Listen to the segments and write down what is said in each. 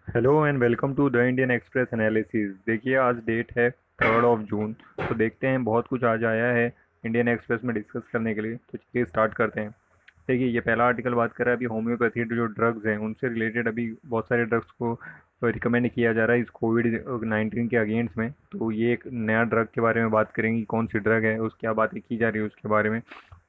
Hello and welcome to the Indian Express analysis. देखिए आज date है 3 जून। तो देखते हैं, बहुत कुछ आज आया है इंडियन एक्सप्रेस में डिस्कस करने के लिए। तो चलिए स्टार्ट करते हैं। देखिए ये पहला आर्टिकल बात कर रहा है अभी होम्योपैथी जो ड्रग्स हैं उनसे रिलेटेड। अभी बहुत सारे ड्रग्स को रिकमेंड किया जा रहा है इस कोविड-19 के अगेंस्ट में। तो ये एक नया ड्रग के बारे में बात करेंगे, कौन सी ड्रग है, उस क्या बातें की जा रही है उसके बारे में।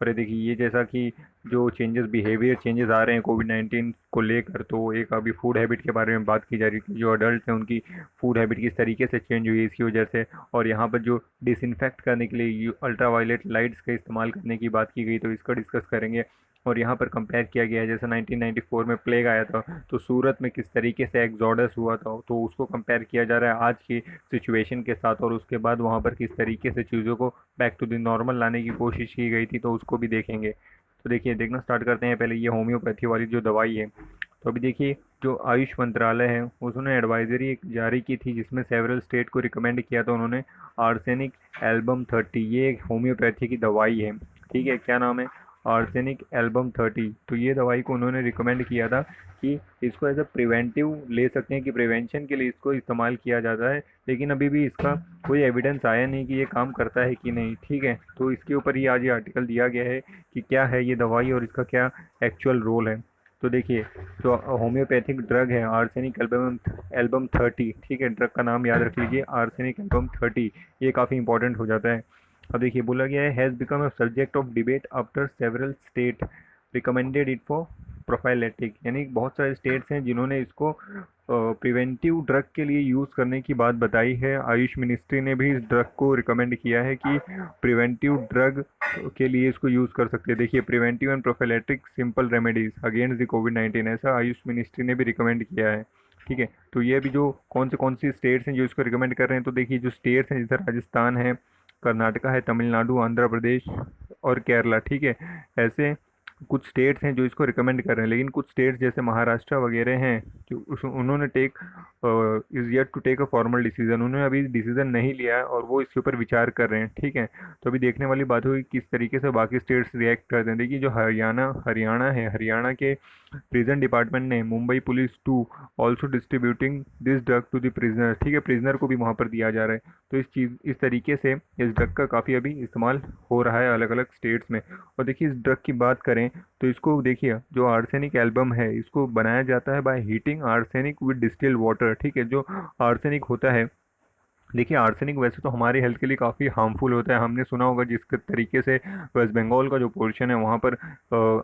और ये देखिए, ये जैसा कि जो चेंजेस, बिहेवियर चेंजेस आ रहे हैं कोविड-19 को लेकर, तो एक अभी फूड हैबिट के बारे में बात की जा रही है कि जो अडल्ट हैं उनकी फूड हैबिट किस तरीके से चेंज हुई है इसकी वजह से। और यहाँ पर जो डिसइंफेक्ट करने के लिए अल्ट्रा वायलेट लाइट्स का इस्तेमाल करने की बात की गई, तो इसका डिस्कस करेंगे। और यहाँ पर कंपेयर किया गया है, जैसे 1994 में प्लेग आया था तो सूरत में किस तरीके से एक्सोडस हुआ था, तो उसको कंपेयर किया जा रहा है आज की सिचुएशन के साथ। और उसके बाद वहाँ पर किस तरीके से चीज़ों को बैक टू द नॉर्मल लाने की कोशिश की गई थी, तो उसको भी देखेंगे। तो देखिए, देखना स्टार्ट करते हैं। पहले ये होम्योपैथी वाली जो दवाई है, तो अभी देखिए जो आयुष मंत्रालय है उसने एडवाइजरी एक जारी की थी जिसमें सेवरल स्टेट को रिकमेंड किया था उन्होंने। आर्सेनिक एल्बम 30, ये एक होम्योपैथी की दवाई है। ठीक है, क्या नाम है? Arsenic album 30। तो ये दवाई को उन्होंने रिकमेंड किया था कि इसको एज अ प्रिवेंटिव ले सकते हैं, कि प्रिवेंशन के लिए इसको इस्तेमाल किया जाता है। लेकिन अभी भी इसका कोई एविडेंस आया नहीं कि ये काम करता है कि नहीं। ठीक है, तो इसके ऊपर ही आज ये आर्टिकल दिया गया है कि क्या है ये दवाई और इसका क्या एक्चुअल रोल है। तो देखिए, जो होम्योपैथिक ड्रग है आर्सेनिक एल्बम एल्बम 30। ठीक है, ड्रग का नाम याद रख लीजिए, आर्सेनिक एल्बम 30। ये काफ़ी इंपॉर्टेंट हो जाता है। अब देखिए, बोला गया है has become a subject of debate after several state recommended it for prophylactic. यानी बहुत सारे स्टेट्स हैं जिन्होंने इसको प्रिवेंटिव ड्रग के लिए यूज़ करने की बात बताई है। आयुष मिनिस्ट्री ने भी इस ड्रग को रिकमेंड किया है कि प्रिवेंटिव ड्रग के लिए इसको यूज़ कर सकते हैं। देखिए, preventive and prophylactic simple remedies against the कोविड-19, ऐसा आयुष मिनिस्ट्री ने भी रिकमेंड किया है। ठीक है, तो ये भी जो कौन सी स्टेट्स हैं जो इसको रिकमेंड कर रहे हैं, तो देखिए जो स्टेट्स हैं जैसे राजस्थान है, कर्नाटका है, तमिलनाडु, आंध्र प्रदेश और केरला। ठीक है, ऐसे कुछ स्टेट्स हैं जो इसको रिकमेंड कर रहे हैं। लेकिन कुछ स्टेट्स जैसे महाराष्ट्र वगैरह हैं जो उन्होंने take is yet to take a formal decision, उन्होंने अभी डिसीजन नहीं लिया है और वो इसके ऊपर विचार कर रहे हैं। ठीक है, तो अभी देखने वाली बात होगी किस तरीके से बाकी स्टेट्स रिएक्ट करते हैं। देखिए, जो हरियाणा हरियाणा है, हरियाणा के प्रिजन डिपार्टमेंट ने Mumbai police to also distributing this drug to the prisoner. ठीक है, प्रिजनर को भी वहाँ पर दिया जा रहा है। तो इस तरीके से इस ड्रग का काफ़ी अभी इस्तेमाल हो रहा है अलग अलग स्टेट्स में। और देखिए, इस ड्रग की बात करें तो इसको देखिए, जो आर्सेनिक एल्बम है इसको बनाया जाता है by heating arsenic with distilled water. ठीक है, जो आर्सेनिक होता है, देखिए आर्सेनिक वैसे तो हमारी हेल्थ के लिए काफ़ी हार्मफुल होता है। हमने सुना होगा जिस तरीके से वेस्ट बंगाल का जो पोर्शन है वहाँ पर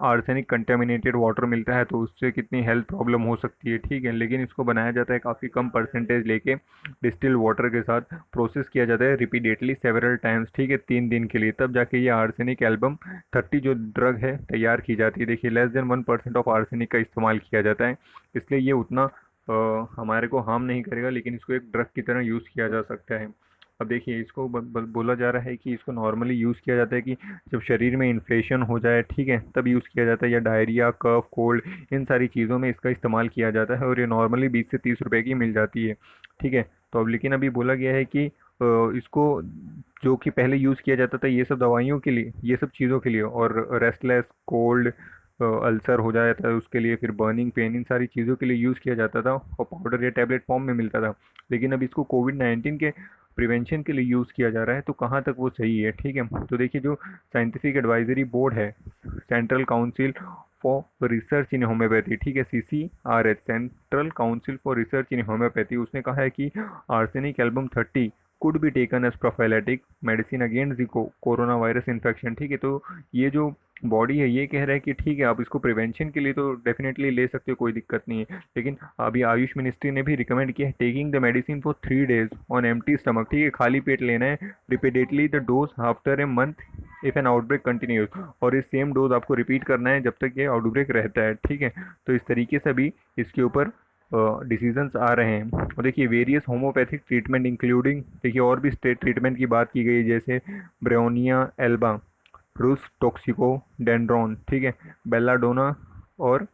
आर्सेनिक कंटेमिनेटेड वाटर मिलता है, तो उससे कितनी हेल्थ प्रॉब्लम हो सकती है। ठीक है, लेकिन इसको बनाया जाता है काफ़ी कम परसेंटेज लेके, डिस्टिल वाटर के साथ प्रोसेस किया जाता है रिपीटेडली सेवरल टाइम्स। ठीक है, 3 दिन के लिए, तब जाके ये आर्सेनिक एल्बम 30 जो ड्रग है तैयार की जाती है। देखिए, लेस देन 1% ऑफ आर्सेनिक का इस्तेमाल किया जाता है, इसलिए ये उतना हमारे को हार्म नहीं करेगा, लेकिन इसको एक ड्रग की तरह यूज़ किया जा सकता है। अब देखिए, इसको बोला जा रहा है कि इसको नॉर्मली यूज़ किया जाता है कि जब शरीर में इन्फ्लेशन हो जाए, ठीक है, तब यूज़ किया जाता है, या डायरिया, कफ, कोल्ड, इन सारी चीज़ों में इसका इस्तेमाल किया जाता है। और ये नॉर्मली 20 से 30 रुपए की मिल जाती है। ठीक है, तो अब लेकिन अभी बोला गया है कि इसको जो कि पहले यूज़ किया जाता था ये सब दवाइयों के लिए, ये सब चीज़ों के लिए, और रेस्टलेस, कोल्ड, अल्सर हो जाता है उसके लिए, फिर बर्निंग पेन, इन सारी चीज़ों के लिए यूज़ किया जाता था और पाउडर या टैबलेट फॉर्म में मिलता था। लेकिन अब इसको कोविड-19 के प्रिवेंशन के लिए यूज़ किया जा रहा है, तो कहाँ तक वो सही है। ठीक है, तो देखिए, जो साइंटिफिक एडवाइजरी बोर्ड है, central council for research in homeopathy, ठीक है, CCRH, central council for research in homeopathy, उसने कहा है कि arsenicum album 30 could be taken as prophylactic medicine against the corona virus infection. ठीक है, तो ये जो बॉडी है ये कह रहा है कि ठीक है, आप इसको प्रिवेंशन के लिए तो डेफिनेटली ले सकते हो, कोई दिक्कत नहीं है। लेकिन अभी आयुष मिनिस्ट्री ने भी रिकमेंड किया है taking the medicine for 3 days on empty stomach. ठीक है, खाली पेट लेना है, repeatedly the dose after a month if N outbreak continues, और ये सेम डोज आपको रिपीट करना है जब तक ये आउटब्रेक रहता है। ठीक है, तो इस तरीके से भी इसके ऊपर डिसीजंस आ रहे हैं। और देखिए, वेरियस होम्योपैथिक ट्रीटमेंट इंक्लूडिंग, देखिए और भी स्टेट ट्रीटमेंट की बात की गई है, जैसे ब्रेओनिया एल्बा, रूस टोक्सिको डेंड्रॉन, ठीक है, बेलाडोना और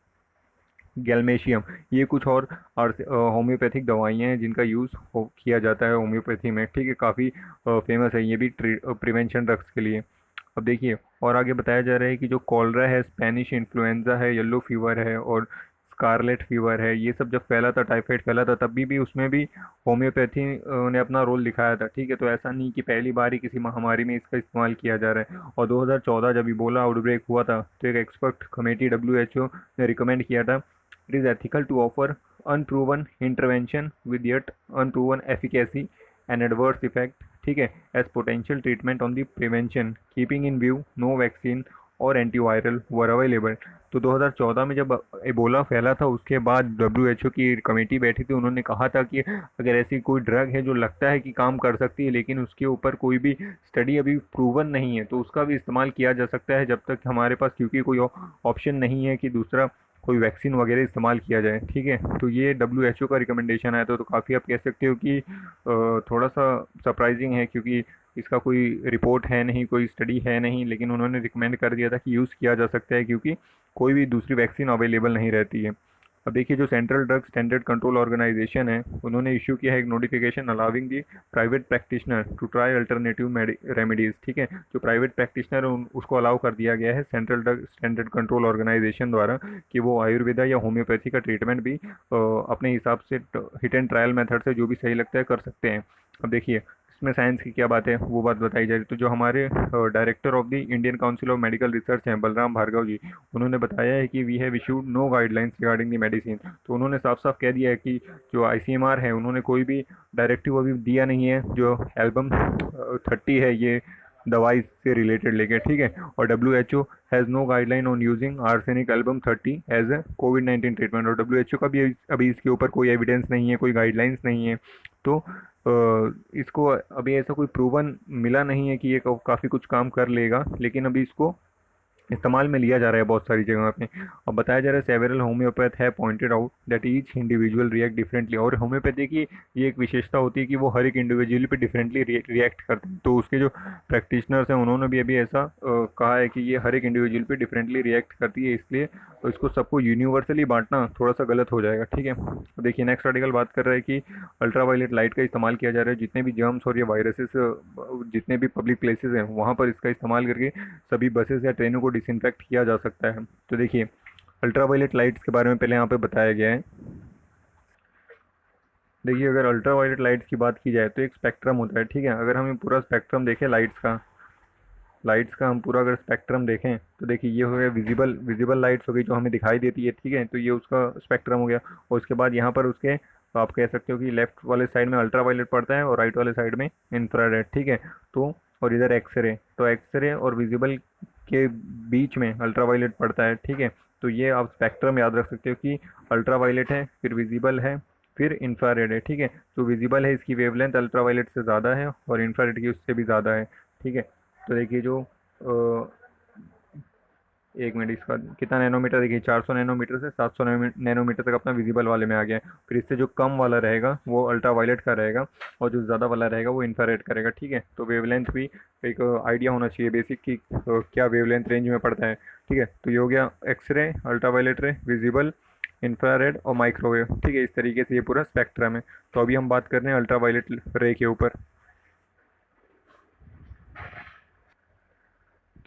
गैल्मेशियम, ये कुछ और होम्योपैथिक दवाइयाँ हैं जिनका यूज़ किया जाता है होम्योपैथी में। ठीक है, काफ़ी फेमस है ये भी प्रिवेंशन ड्रग्स के लिए। अब देखिए, और आगे बताया जा रहा है कि जो कॉलरा है, स्पेनिश इन्फ्लुएंजा है, येलो फीवर है और स्कारलेट फीवर है, ये सब जब फैला था, टाइफाइड फैला था, तब भी उसमें भी होम्योपैथी ने अपना रोल दिखाया था। ठीक है, तो ऐसा नहीं कि पहली बार ही किसी महामारी में इसका इस्तेमाल किया जा रहा है। और 2014 जब इबोला आउटब्रेक हुआ था तो एक एक्सपर्ट कमेटी WHO ने रिकमेंड किया था, it is ethical to offer unproven intervention with yet unproven efficacy and adverse effect, ठीक है, as potential treatment on the prevention keeping in view no vaccine और एंटीवायरल वर अवेलेबल। तो 2014 में जब Ebola फैला था उसके बाद WHO की कमेटी बैठी थी, उन्होंने कहा था कि अगर ऐसी कोई ड्रग है जो लगता है कि काम कर सकती है लेकिन उसके ऊपर कोई भी स्टडी अभी प्रूवन नहीं है तो उसका भी इस्तेमाल किया जा सकता है, जब तक हमारे पास क्योंकि कोई ऑप्शन नहीं है कि दूसरा कोई वैक्सीन वगैरह इस्तेमाल किया जाए। ठीक है, तो ये WHO का रिकमेंडेशन आया था, तो काफ़ी आप कह सकते हो कि थोड़ा सा सरप्राइजिंग है, क्योंकि इसका कोई रिपोर्ट है नहीं, कोई स्टडी है नहीं, लेकिन उन्होंने रिकमेंड कर दिया था कि यूज़ किया जा सकता है क्योंकि कोई भी दूसरी वैक्सीन अवेलेबल नहीं रहती है। अब देखिए, जो central drug standard control organisation है, उन्होंने इशू किया है एक notification allowing the private practitioner to try alternative remedies. ठीक है, जो प्राइवेट प्रैक्टिशनर है उसको अलाउ कर दिया गया है central drug standard control organisation द्वारा कि वो आयुर्वेदा या होम्योपैथी का ट्रीटमेंट भी अपने हिसाब से हिट एंड ट्रायल मेथड से जो भी सही लगता है कर सकते हैं। अब देखिए, इसमें साइंस की क्या बात है वो बात बताई जाए तो जो हमारे director of the Indian council of medical research हैं बलराम भार्गव जी, उन्होंने बताया है कि we have issued no guidelines regarding the medicine. तो उन्होंने साफ साफ कह दिया है कि जो ICMR है उन्होंने कोई भी डायरेक्टिव अभी दिया नहीं है जो एल्बम 30 है ये दवाई से रिलेटेड लेके। ठीक है, और WHO has no guideline on using arsenic album 30 as a COVID-19 treatment, और WHO का भी अभी इसके ऊपर कोई एविडेंस नहीं है, कोई गाइडलाइंस नहीं है। तो इसको अभी ऐसा कोई प्रूवन मिला नहीं है कि ये काफ़ी कुछ काम कर लेगा, लेकिन अभी इसको इस्तेमाल में लिया जा रहा है बहुत सारी जगह पे। और बताया जा रहा है सेवरल होम्योपैथ है pointed out that each individual react differently, और होम्योपैथी की ये एक विशेषता होती है कि वो हर एक इंडिविजुअल पे डिफरेंटली रिएक्ट करते हैं। तो उसके जो प्रैक्टिशनर्स हैं उन्होंने भी अभी ऐसा कहा है कि ये हर एक इंडिविजुअल पे डिफरेंटली रिएक्ट करती है, इसलिए इसको सबको यूनिवर्सली बांटना थोड़ा सा गलत हो जाएगा। ठीक है, तो देखिए नेक्स्ट आर्टिकल बात कर रहा है कि अल्ट्रावायलेट लाइट का इस्तेमाल किया जा रहा है जितने भी जर्म्स और ये वायरसेस जितने भी पब्लिक प्लेसेस हैं वहाँ पर इसका इस्तेमाल करके सभी बसेस या ट्रेनों को डिसइंफेक्ट किया जा सकता है। तो देखिए, अल्ट्रावायलेट लाइट्स के बारे में पहले यहाँ पे बताया गया है। देखिए, अगर अल्ट्रावायलेट लाइट्स की बात की जाए तो एक स्पेक्ट्रम होता है। ठीक है, अगर हम पूरा स्पेक्ट्रम देखें लाइट्स का हम पूरा अगर स्पेक्ट्रम देखें तो देखिए ये हो गया विजिबल लाइट्स हो गई जो हमें दिखाई देती है। ठीक है, तो ये उसका स्पेक्ट्रम हो गया। और उसके बाद यहाँ पर उसके तो आप कह सकते हो कि लेफ्ट वाले साइड में अल्ट्रावायलेट पड़ता है और राइट वाले साइड में इंफ्रारेड। ठीक है, तो और इधर एक्सरे, तो एक्सरे और विजिबल के बीच में अल्ट्रावायलेट पड़ता है। ठीक है, तो ये आप स्पेक्ट्रम याद रख सकते हो कि अल्ट्रावायलेट है, फिर विजिबल है, फिर इंफ्रारेड है। ठीक है, जो विजिबल है इसकी वेवलेंथ अल्ट्रावायलेट से ज़्यादा है और इंफ्रारेड की उससे भी ज़्यादा है। ठीक है, तो देखिए जो एक मिनट, इसका कितना नैनोमीटर, देखिए 400 नैनोमीटर से 700 नैनोमीटर तक अपना विजिबल वाले में आ गया है। फिर इससे जो कम वाला रहेगा वो अल्ट्रावायलेट का रहेगा और जो ज़्यादा वाला रहेगा वो इंफ्रारेड का रहेगा। ठीक है, तो वेवलेंथ भी एक आइडिया होना चाहिए बेसिक कि क्या वेवलेंथ रेंज में पड़ता है। ठीक है, तो ये हो गया एक्सरे, अल्ट्रावायलेट रे, विजिबल, इंफ्रारेड और माइक्रोवेव। ठीक है, इस तरीके से ये पूरा स्पेक्ट्रम है। तो अभी हम बात कर रहे हैं अल्ट्रावायलेट रे के ऊपर।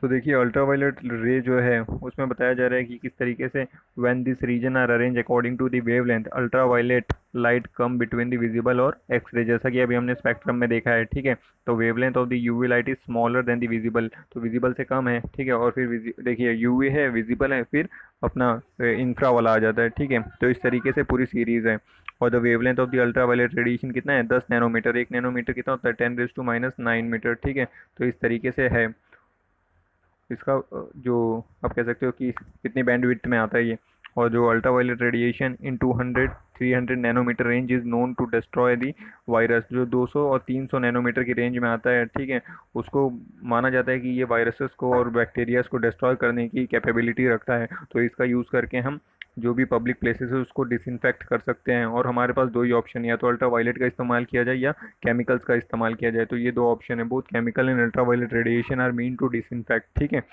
तो देखिए, अल्ट्रावायलेट रे जो है उसमें बताया जा रहा है कि किस तरीके से when this region are arrange according to the wavelength ultraviolet light come between the visible और एक्सरे, जैसा कि अभी हमने स्पेक्ट्रम में देखा है। ठीक है, तो wavelength of the UV light is smaller than the visible, तो विजिबल से कम है। ठीक है, और फिर देखिए यूवी है, विजिबल है, फिर अपना इंफ्रा वाला आ जाता है। ठीक है, तो इस तरीके से पूरी सीरीज है। और the wavelength of the ultraviolet radiation कितना है, 10 नैनोमीटर। 1 नैनोमीटर कितना होता है, 10⁻⁹ मीटर। ठीक है, तो इस तरीके से है इसका जो आप कह सकते हो कि कितनी बैंडविड्थ में आता है ये। और जो ultraviolet radiation in 200-300 nanometre range is known to destroy the virus, जो 200 और 300 नैनोमीटर की रेंज में आता है। ठीक है, उसको माना जाता है कि ये वायरसेस को और बैक्टीरियाज को डिस्ट्रॉय करने की कैपेबिलिटी रखता है। तो इसका यूज़ करके हम जो भी पब्लिक प्लेसेस है उसको डिसइंफेक्ट कर सकते हैं। और हमारे पास दो ही ऑप्शन, या तो अल्ट्रावायलेट का इस्तेमाल किया जाए या केमिकल्स का इस्तेमाल किया जाए। तो ये दो ऑप्शन है, both chemical and ultraviolet radiation are mean to disinfect. ठीक है,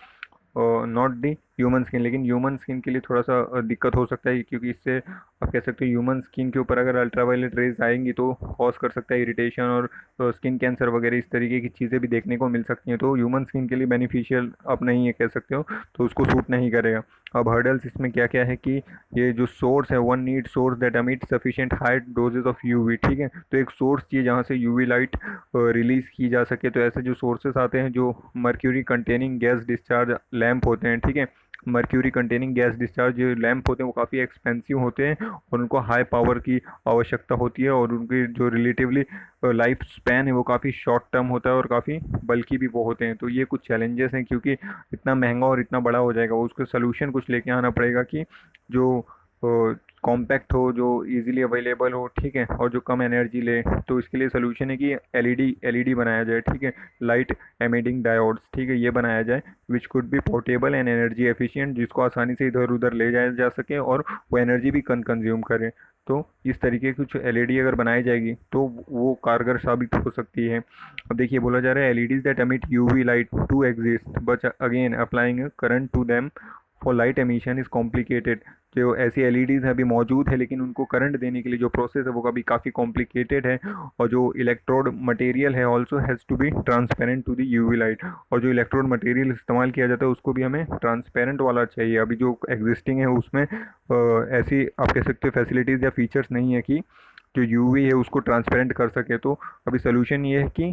नॉट दी ह्यूमन स्किन, लेकिन ह्यूमन स्किन के लिए थोड़ा सा दिक्कत हो सकता है, क्योंकि इससे आप कह सकते हो ह्यूमन स्किन के ऊपर अगर अल्ट्रावायलेट रेज आएंगी तो कॉज कर सकता है इरिटेशन और स्किन कैंसर वगैरह इस तरीके की चीज़ें भी देखने को मिल सकती हैं। तो ह्यूमन स्किन के लिए बेनिफिशियल आप नहीं है कह सकते हो, तो उसको सूट नहीं करेगा। अब हर्डल्स इसमें क्या क्या है कि ये जो सोर्स है, one need source that emit sufficient high doses of UV, ठीक है। तो एक सोर्स चाहिए जहाँ से यूवी लाइट रिलीज की जा सके। तो ऐसे जो सोर्सेस आते हैं जो mercury containing gas discharge lamp होते हैं, ठीक है। मर्क्यूरी कंटेनिंग गैस डिस्चार्ज जो लैंप होते हैं वो काफ़ी एक्सपेंसिव होते हैं और उनको हाई पावर की आवश्यकता होती है, और उनकी जो रिलेटिवली लाइफ स्पैन है वो काफ़ी शॉर्ट टर्म होता है और काफ़ी बल्कि भी वो होते हैं। तो ये कुछ चैलेंजेस हैं, क्योंकि इतना महंगा और इतना बड़ा हो जाएगा, उसको सोल्यूशन कुछ लेके आना पड़ेगा कि जो कॉम्पैक्ट हो, जो इजीली अवेलेबल हो, ठीक है, और जो कम एनर्जी ले। तो इसके लिए सोल्यूशन है कि एलईडी बनाया जाए, ठीक है, लाइट एमिटिंग डायोड्स, ठीक है, ये बनाया जाए which could be portable and energy efficient, जिसको आसानी से इधर उधर ले जाया जा सके और वो एनर्जी भी कम कंज्यूम करे। तो इस तरीके की कुछ एलईडी अगर बनाई जाएगी तो वो कारगर साबित हो सकती है। अब देखिए बोला जा रहा है LEDs that emit UV light to exist but again applying current to them for light emission is complicated. जो ऐसी एलईडीज़ अभी मौजूद है लेकिन उनको करंट देने के लिए जो प्रोसेस है वो कभी काफ़ी कॉम्प्लिकेटेड है, और जो इलेक्ट्रोड मटेरियल है also has to be transparent to the UV light, और जो इलेक्ट्रोड मटेरियल इस्तेमाल किया जाता है उसको भी हमें ट्रांसपेरेंट वाला चाहिए। अभी जो एग्जिस्टिंग है उसमें ऐसी आप कह सकते हो फैसिलिटीज़ या फीचर्स नहीं है कि जो यूवी है उसको ट्रांसपेरेंट कर सके। तो अभी सोल्यूशन ये है कि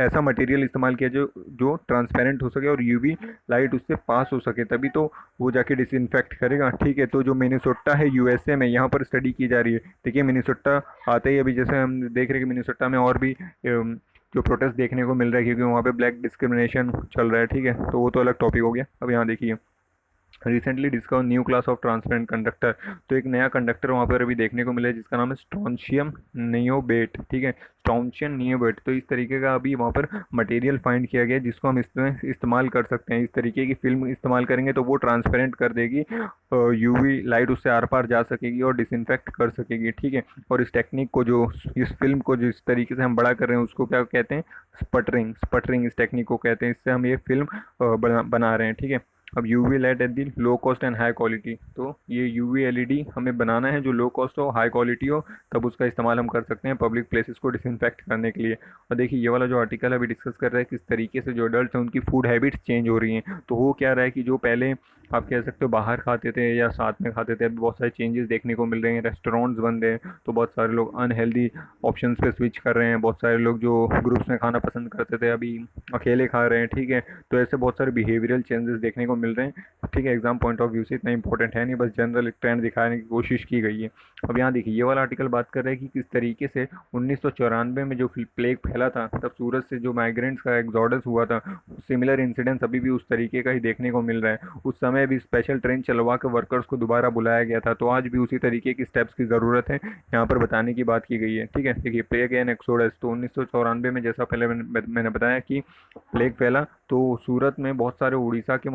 ऐसा मटेरियल इस्तेमाल किया जो जो ट्रांसपेरेंट हो सके और यूवी लाइट उससे पास हो सके, तभी तो वो जाके डिसइंफेक्ट करेगा, ठीक है। तो जो मिनेसोटा है यूएसए में, यहाँ पर स्टडी की जा रही है। देखिए मिनेसोटा आते ही अभी जैसे हम देख रहे हैं कि मिनेसोटा में और भी जो प्रोटेस्ट देखने को मिल रहा है, क्योंकि वहाँ पे ब्लैक डिस्क्रिमिनेशन चल रहा है, ठीक है। तो वो तो अलग टॉपिक हो गया। अब यहाँ देखिए recently discover new class of transparent conductor. तो एक नया कंडक्टर वहाँ पर अभी देखने को मिला है जिसका नाम है स्ट्रॉन्शियम नियोबेट, ठीक है, स्ट्रॉन्शियम नियोबेट। तो इस तरीके का अभी वहाँ पर मटेरियल फाइंड किया गया है जिसको हम इस्तेमाल कर सकते हैं। इस तरीके की फिल्म इस्तेमाल करेंगे तो वो ट्रांसपेरेंट कर देगी, यूवी लाइट उससे आर पार जा सकेगी और डिसइंफेक्ट कर सकेगी, ठीक है। और इस टेक्निक को जो इस फिल्म को जिस तरीके से हम बड़ा कर रहे हैं उसको क्या कहते हैं, स्पटरिंग। स्पटरिंग इस टेक्निक को कहते हैं। इससे हम ये फिल्म बना रहे हैं, ठीक है। अब UV light at the low cost and high quality. तो ये यूवी एलईडी हमें बनाना है जो लो कॉस्ट हो, हाई क्वालिटी हो, तब उसका इस्तेमाल हम कर सकते हैं पब्लिक प्लेसेस को डिसइंफेक्ट करने के लिए। और देखिए ये वाला जो आर्टिकल अभी डिस्कस कर रहा है किस तरीके से जो अडल्ट हैं उनकी फूड हैबिट्स चेंज हो रही हैं। तो हो क्या रहा है कि जो पहले आप कह सकते हो बाहर खाते थे या साथ में खाते थे, अभी बहुत सारे चेंजेस देखने को मिल रहे हैं। रेस्टोरेंट्स बंद हैं तो बहुत सारे लोग अनहेल्दी ऑप्शंस पे स्विच कर रहे हैं। बहुत सारे लोग जो ग्रुप्स में खाना पसंद करते थे अभी अकेले खा रहे हैं, ठीक है। तो ऐसे बहुत सारे बिहेवियरल चेंजेस देखने को मिल रहे हैं, ठीक है। एग्जाम पॉइंट ऑफ व्यू से इतना इंपॉर्टेंट है नहीं, बस जनरल एक ट्रेंड दिखाने की कोशिश की गई है। अब यहाँ देखिए ये वाला आर्टिकल बात कर रहा है कि किस तरीके से 1994 में जो प्लेग फैला था तब सूरत से जो माइग्रेंट्स का एग्जॉडस हुआ था, सिमिलर इंसिडेंट्स अभी भी उस तरीके का ही देखने को मिल रहा है। उस समय भी स्पेशल ट्रेन चलवा के वर्कर्स को दोबारा बुलाया गया था। तो आज भी उसी तरीके की स्टेप्स की ज़रूरत है, यहाँ पर बताने की बात की गई है, ठीक है। देखिए प्लेग एंड एक्सोडस। तो 1994 में जैसा पहले मैंने बताया कि प्लेग फैला तो सूरत में बहुत सारे उड़ीसा के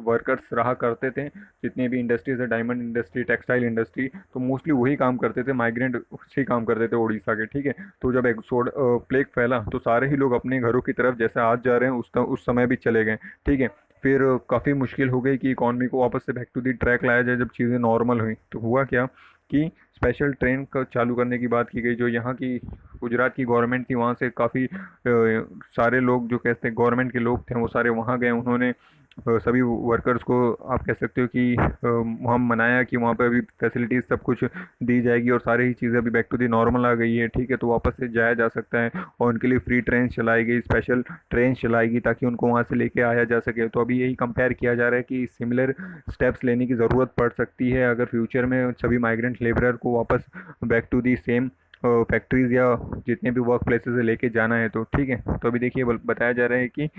वर्कर्स रहा करते थे। जितने भी इंडस्ट्रीज है, डायमंड इंडस्ट्री, टेक्सटाइल इंडस्ट्री, तो मोस्टली वही काम करते थे, माइग्रेंट से काम करते थे उड़ीसा के, ठीक है। तो जब एक्सोड प्लेग फैला तो सारे ही लोग अपने घरों की तरफ जैसे आज जा रहे हैं उस समय भी चले गए, ठीक है। फिर काफ़ी मुश्किल हो गई कि इकॉनमी को वापस से बैक टू दी ट्रैक लाया जाए। जब चीज़ें नॉर्मल हुई तो हुआ क्या कि स्पेशल ट्रेन का चालू करने की बात की गई। जो यहाँ की गुजरात की गवर्नमेंट थी वहाँ से काफ़ी सारे लोग जो कहते हैं गवर्नमेंट के लोग थे वो सारे वहाँ गए। उन्होंने सभी वर्कर्स को आप कह सकते हो कि वहाँ मनाया कि वहाँ पे अभी फैसिलिटीज़ सब कुछ दी जाएगी और सारी ही चीज़ें अभी बैक टू दी नॉर्मल आ गई है, ठीक है। तो वापस से जाया जा सकता है और उनके लिए फ्री ट्रेन चलाई गई, स्पेशल ट्रेन चलाएगी ताकि उनको वहाँ से लेके आया जा सके। तो अभी यही कंपेयर किया जा रहा है कि सिमिलर स्टेप्स लेने की ज़रूरत पड़ सकती है अगर फ्यूचर में सभी माइग्रेंट लेबरर को वापस back to the same factories या जितने भी वर्क प्लेसेस लेके जाना है, तो ठीक है। तो अभी देखिए बताया जा रहा है कि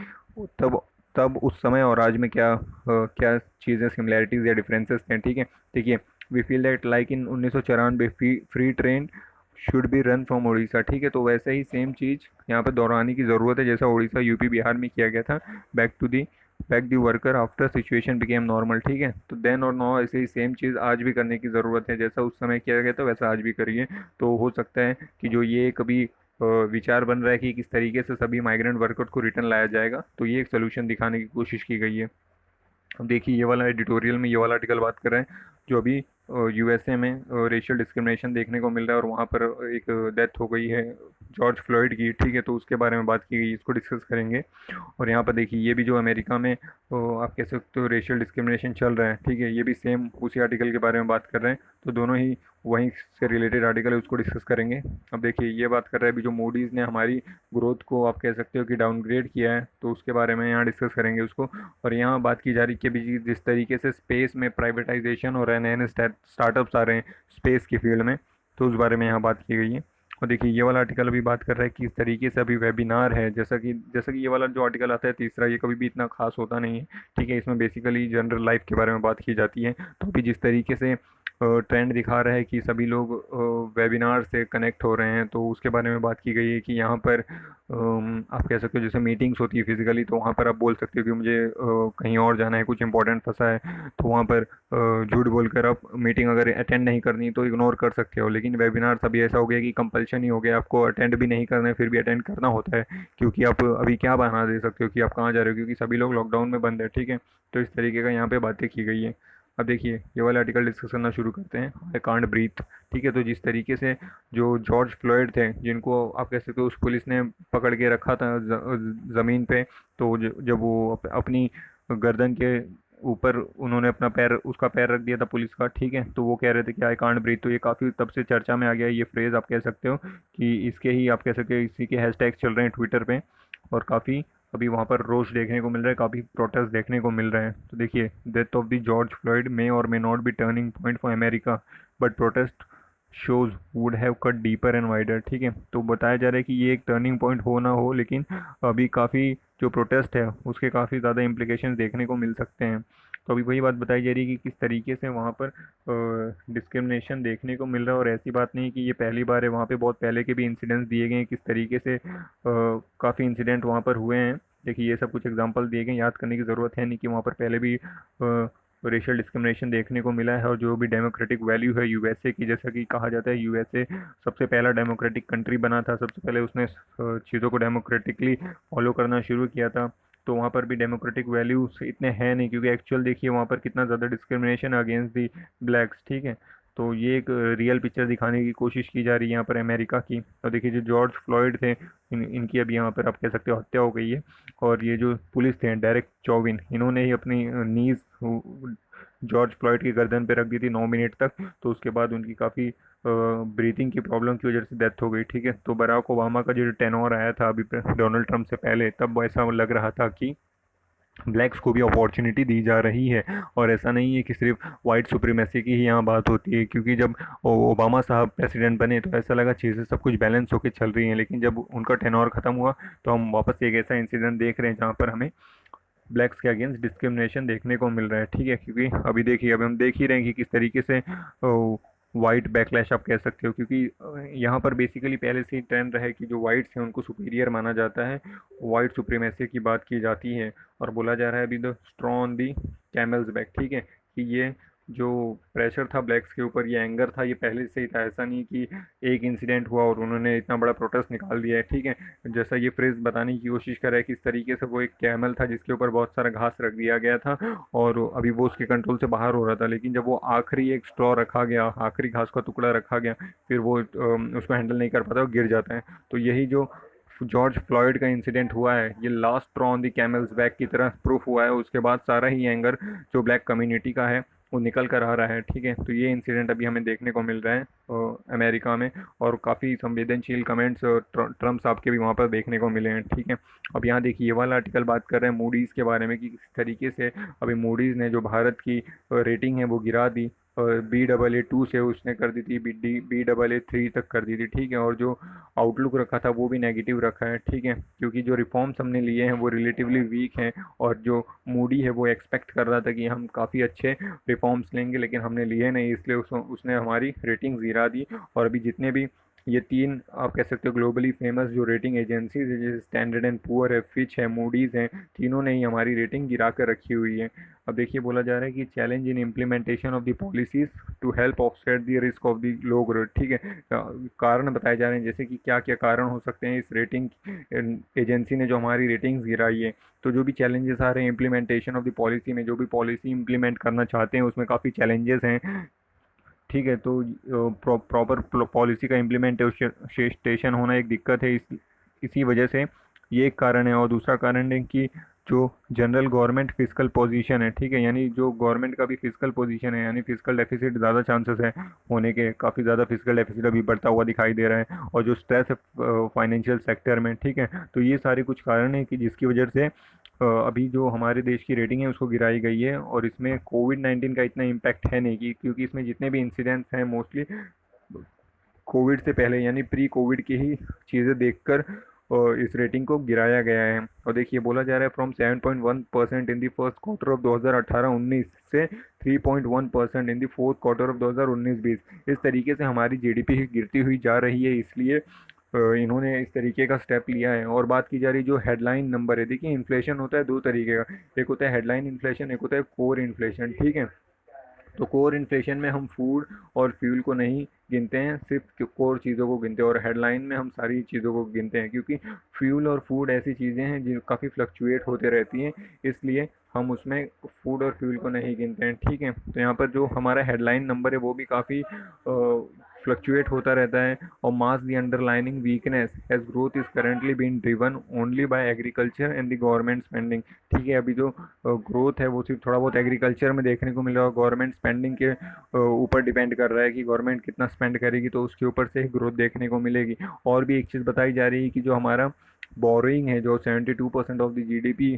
तब तब उस समय और आज में क्या चीज़ें सिमिलैरिटीज़ या डिफरेंसेस थे, ठीक है। देखिए we feel that like in 1994 free train should be run from Orissa, ठीक है। तो वैसे ही सेम चीज़ यहाँ पर दोहराने की ज़रूरत है जैसा उड़ीसा यूपी बिहार में किया गया था। Back the worker after situation became normal, ठीक है। तो देन और नाउ ऐसे ही सेम चीज़ आज भी करने की ज़रूरत है। जैसा उस समय किया गया था वैसा आज भी करिए। तो हो सकता है कि जो ये कभी विचार बन रहा है कि किस तरीके से सभी माइग्रेंट वर्कर्स को रिटर्न लाया जाएगा, तो ये एक सोल्यूशन दिखाने की कोशिश की गई है। अब देखिए ये वाला एडिटोरियल में ये वाला आर्टिकल बात कर रहे हैं जो अभी यूएसए में रेशियल डिस्क्रिमिनेशन देखने को मिल रहा है और वहाँ पर एक डेथ हो गई है जॉर्ज फ्लॉयड की, ठीक है। तो उसके बारे में बात की गई, इसको डिस्कस करेंगे। और यहाँ पर देखिए ये भी जो अमेरिका में आप कह सकते हो रेशियल डिस्क्रिमिनेशन चल रहा है, ठीक है, ये भी सेम उसी आर्टिकल के बारे में बात कर रहे हैं। तो दोनों ही वहीं से रिलेटेड आर्टिकल है, उसको डिस्कस करेंगे। अब देखिए ये बात कर रहा है अभी जो मूडीज़ ने हमारी ग्रोथ को आप कह सकते हो कि डाउनग्रेड किया है, तो उसके बारे में यहाँ डिस्कस करेंगे उसको। और यहाँ बात की जा रही है कि अभी जिस तरीके से स्पेस में प्राइवेटाइजेशन और नए नए स्टार्टअप्स आ रहे हैं स्पेस की फील्ड में, तो उस बारे में यहाँ बात की गई है। और देखिए ये वाला आर्टिकल अभी बात कर रहा है कि इस तरीके से अभी वेबिनार है, जैसा कि ये वाला जो आर्टिकल आता है तीसरा, ये कभी भी इतना खास होता नहीं है, ठीक है। इसमें बेसिकली जनरल लाइफ के बारे में बात की जाती है। तो अभी जिस तरीके से ट्रेंड दिखा रहा है कि सभी लोग वेबिनार से कनेक्ट हो रहे हैं, तो उसके बारे में बात की गई है कि यहाँ पर आप कह सकते हो जैसे मीटिंग्स होती है फिजिकली, तो वहाँ पर आप बोल सकते हो कि मुझे कहीं और जाना है, कुछ इंपॉर्टेंट फंसा है, तो वहाँ पर झूठ बोलकर आप मीटिंग अगर अटेंड नहीं करनी तो इग्नोर कर सकते हो। लेकिन वेबिनार अभी ऐसा हो गया कि कंपल्शन ही हो गया, आपको अटेंड भी नहीं करना है फिर भी अटेंड करना होता है, क्योंकि आप अभी क्या बहाना दे सकते हो कि आप कहाँ जा रहे हो, क्योंकि सभी लोग लॉकडाउन में बंद है, ठीक है। तो इस तरीके का यहाँ पे बातें की गई है। अब देखिए ये वाला आर्टिकल डिस्कस करना शुरू करते हैं, आई कांट ब्रीथ, ठीक है। तो जिस तरीके से जो जॉर्ज फ्लॉयड थे, जिनको आप कह सकते हो उस पुलिस ने पकड़ के रखा था ज़मीन पे, तो जब वो अपनी गर्दन के ऊपर उन्होंने अपना पैर, उसका पैर रख दिया था पुलिस का, ठीक है। तो वो कह रहे थे कि आई कांट ब्रीथ, तो ये काफ़ी तब से चर्चा में आ गया है ये फ्रेज़, आप कह सकते हो कि इसके ही आप कह सकते हो इसी के हैशटैग चल रहे हैं ट्विटर पे। और काफ़ी अभी वहाँ पर रोष देखने को मिल रहा है, काफ़ी प्रोटेस्ट देखने को मिल रहे हैं। तो देखिए death of the George Floyd may or may not be turning point for America, but protest shows would have cut deeper and wider, ठीक है। तो बताया जा रहा है कि ये एक टर्निंग पॉइंट हो ना हो, लेकिन अभी काफ़ी जो प्रोटेस्ट है उसके काफ़ी ज़्यादा इम्प्लीकेशंस देखने को मिल सकते हैं। तो अभी वही बात बताई जा रही है कि किस तरीके से वहाँ पर डिस्क्रिमिनेशन देखने को मिल रहा है। और ऐसी बात नहीं कि ये पहली बार है, वहाँ पे बहुत पहले के भी इंसिडेंट्स दिए गए हैं, किस तरीके से काफ़ी इंसिडेंट वहाँ पर हुए हैं। देखिए ये सब कुछ एग्जांपल दिए गए, याद करने की ज़रूरत है नहीं कि वहाँ पर पहले भी रेशियल डिस्क्रिमिनेशन देखने को मिला है। और जो भी डेमोक्रेटिक वैल्यू है यूएसए की, जैसा कि कहा जाता है यूएसए सबसे पहला डेमोक्रेटिक कंट्री बना था, सबसे पहले उसने चीज़ों को डेमोक्रेटिकली फॉलो करना शुरू किया था। तो वहाँ पर भी डेमोक्रेटिक वैल्यूज इतने हैं नहीं, क्योंकि एक्चुअल देखिए वहाँ पर कितना ज़्यादा डिस्क्रिमिनेशन अगेंस्ट दी ब्लैक्स, ठीक है। तो ये एक रियल पिक्चर दिखाने की कोशिश की जा रही है यहाँ पर अमेरिका की। और देखिए जो जॉर्ज फ्लॉयड थे, इनकी अभी यहाँ पर आप कह सकते हो हत्या हो गई है। और ये जो पुलिस थे डेरेक चौविन, इन्होंने ही अपनी नीज जॉर्ज फ्लॉयड की गर्दन पे रख दी थी 9 मिनट तक। तो उसके बाद उनकी काफ़ी ब्रीथिंग की प्रॉब्लम की वजह से डेथ हो गई, ठीक है। तो बराक ओबामा का जो टेनोर आया था अभी डोनाल्ड ट्रंप से पहले, तब ऐसा लग रहा था कि ब्लैक्स को भी अपॉर्चुनिटी दी जा रही है। और ऐसा नहीं है कि सिर्फ वाइट सुप्रीमेसी की ही यहाँ बात होती है, क्योंकि जब ओबामा साहब प्रेसिडेंट बने तो ऐसा लगा चीज़ें सब कुछ बैलेंस होकर चल रही हैं, लेकिन जब उनका टेनोर ख़त्म हुआ तो हम वापस एक ऐसा इंसिडेंट देख रहे हैं जहाँ पर हमें ब्लैक्स के अगेंस्ट डिस्क्रिमिनेशन देखने को मिल रहा है, ठीक है। क्योंकि अभी देखिए अभी हम देख ही रहे हैं कि किस तरीके से वाइट बैकलैश आप कह सकते हो, क्योंकि यहाँ पर बेसिकली पहले से ही ट्रेंड रहा है कि जो वाइट्स हैं उनको सुपीरियर माना जाता है, वाइट सुप्रीमेसी की बात की जाती है। और बोला जा रहा है अभी the straw on the camel's back, ठीक है, कि ये जो प्रेशर था ब्लैक्स के ऊपर, ये एंगर था, ये पहले से ही था। ऐसा नहीं कि एक इंसिडेंट हुआ और उन्होंने इतना बड़ा प्रोटेस्ट निकाल दिया है, ठीक है। जैसा ये फ्रेज बताने की कोशिश कर रहा है कि इस तरीके से वो एक कैमल था जिसके ऊपर बहुत सारा घास रख दिया गया था, और अभी वो उसके कंट्रोल से बाहर हो रहा था, लेकिन जब वो आखिरी एक स्ट्रॉ रखा गया, आखिरी घास का टुकड़ा रखा गया, फिर वो उसको हैंडल नहीं कर पाता, वो गिर जाता है। तो यही जो जॉर्ज फ्लॉयड का इंसिडेंट हुआ है, ये last straw on the camel's back की तरह प्रूफ हुआ है। उसके बाद सारा ही एंगर जो ब्लैक कम्युनिटी का है वो निकल कर आ रहा है, ठीक है। तो ये इंसिडेंट अभी हमें देखने को मिल रहा है अमेरिका में। और काफ़ी संवेदनशील कमेंट्स ट्रम्प साहब के भी वहाँ पर देखने को मिले हैं, ठीक है। अब यहाँ देखिए ये वाला आर्टिकल बात कर रहे हैं मूडीज़ के बारे में कि किस तरीके से अभी मूडीज़ ने जो भारत की रेटिंग है वो गिरा दी, BAA2 से उसने कर दी थी BAA3 तक कर दी थी, ठीक है। और जो आउटलुक रखा था वो भी नेगेटिव रखा है, ठीक है, क्योंकि जो रिफॉर्म्स हमने लिए हैं वो रिलेटिवली वीक हैं। और जो मूडी है वो एक्सपेक्ट कर रहा था कि हम काफ़ी अच्छे रिफॉर्म्स लेंगे, लेकिन हमने लिए नहीं, इसलिए उसने हमारी रेटिंग गिरा दी। और अभी जितने भी ये तीन आप कह सकते हो ग्लोबली फेमस जो रेटिंग एजेंसीज है, जैसे स्टैंडर्ड एंड पुअर है, फिच है, मूडीज़ है, तीनों ने ही हमारी रेटिंग गिरा कर रखी हुई है। अब देखिए बोला जा रहा है कि challenge in implementation of the policies to help offset the risk of the low growth. ठीक है, कारण बताए जा रहे हैं जैसे कि क्या क्या कारण हो सकते हैं इस रेटिंग एजेंसी ने जो हमारी रेटिंग्स गिराई है। तो जो भी चैलेंजेस आ रहे हैं इम्प्लीमेंटेशन ऑफ द पॉलिसी में, जो भी पॉलिसी इम्प्लीमेंट करना चाहते हैं उसमें काफ़ी चैलेंजेस हैं। ठीक है, तो प्रॉपर पॉलिसी का इम्प्लीमेंटेशन होना एक दिक्कत है, इसी वजह से ये एक कारण है। और दूसरा कारण है कि जो जनरल गवर्नमेंट फिजिकल पोजीशन है, ठीक है, यानी जो गवर्नमेंट का भी फिजिकल पोजीशन है, यानी फिजिकल डेफिसिट ज़्यादा चांसेस है होने के, काफ़ी ज़्यादा फिजिकल डेफिसिट अभी बढ़ता हुआ दिखाई दे रहा है। और जो स्ट्रेस है फाइनेंशियल सेक्टर में, ठीक है, तो ये सारे कुछ कारण हैं कि जिसकी वजह से अभी जो हमारे देश की रेटिंग है उसको गिराई गई है। और इसमें कोविड-19 का इतना इम्पैक्ट है नहीं, कि क्योंकि इसमें जितने भी इंसिडेंट्स हैं मोस्टली कोविड से पहले यानी प्री कोविड की ही चीज़ें देखकर इस रेटिंग को गिराया गया है। और देखिए बोला जा रहा है from 7.1% in the first quarter of 2018-19 से 3.1% in the fourth quarter of 2019-20। इस तरीके से हमारी जीडीपी गिरती हुई जा रही है, इसलिए इन्होंने इस तरीके का स्टेप लिया है। और बात की जा रही जो हेडलाइन नंबर है, देखिए इन्फ्लेशन होता है दो तरीके का, एक होता है हेडलाइन इन्फ्लेशन, एक होता है कोर इन्फ्लेशन। ठीक है, तो कोर इन्फ्लेशन में हम फूड और फ्यूल को नहीं गिनते हैं, सिर्फ कोर चीज़ों को गिनते हैं। और हेडलाइन में हम सारी चीज़ों को गिनते हैं, क्योंकि फ्यूल और फूड ऐसी चीज़ें हैं जो काफ़ी फ्लक्चुएट होते रहती हैं, इसलिए हम उसमें फूड और फ्यूल को नहीं गिनते हैं। ठीक है, तो यहाँ पर जो हमारा हेडलाइन नंबर है वो भी काफ़ी फ्लक्चुएट होता रहता है। और mass the underlining weakness as growth is currently been driven only by agriculture and the government spending. ठीक है, अभी जो ग्रोथ है वो सिर्फ थोड़ा बहुत एग्रीकल्चर में देखने को मिला, और गवर्नमेंट स्पेंडिंग के ऊपर डिपेंड कर रहा है कि गवर्नमेंट कितना स्पेंड करेगी, तो उसके ऊपर से ही ग्रोथ देखने को मिलेगी। और भी एक चीज़ बताई जा रही है कि जो हमारा बोरोइंग है, जो 72% ऑफ द जीडीपी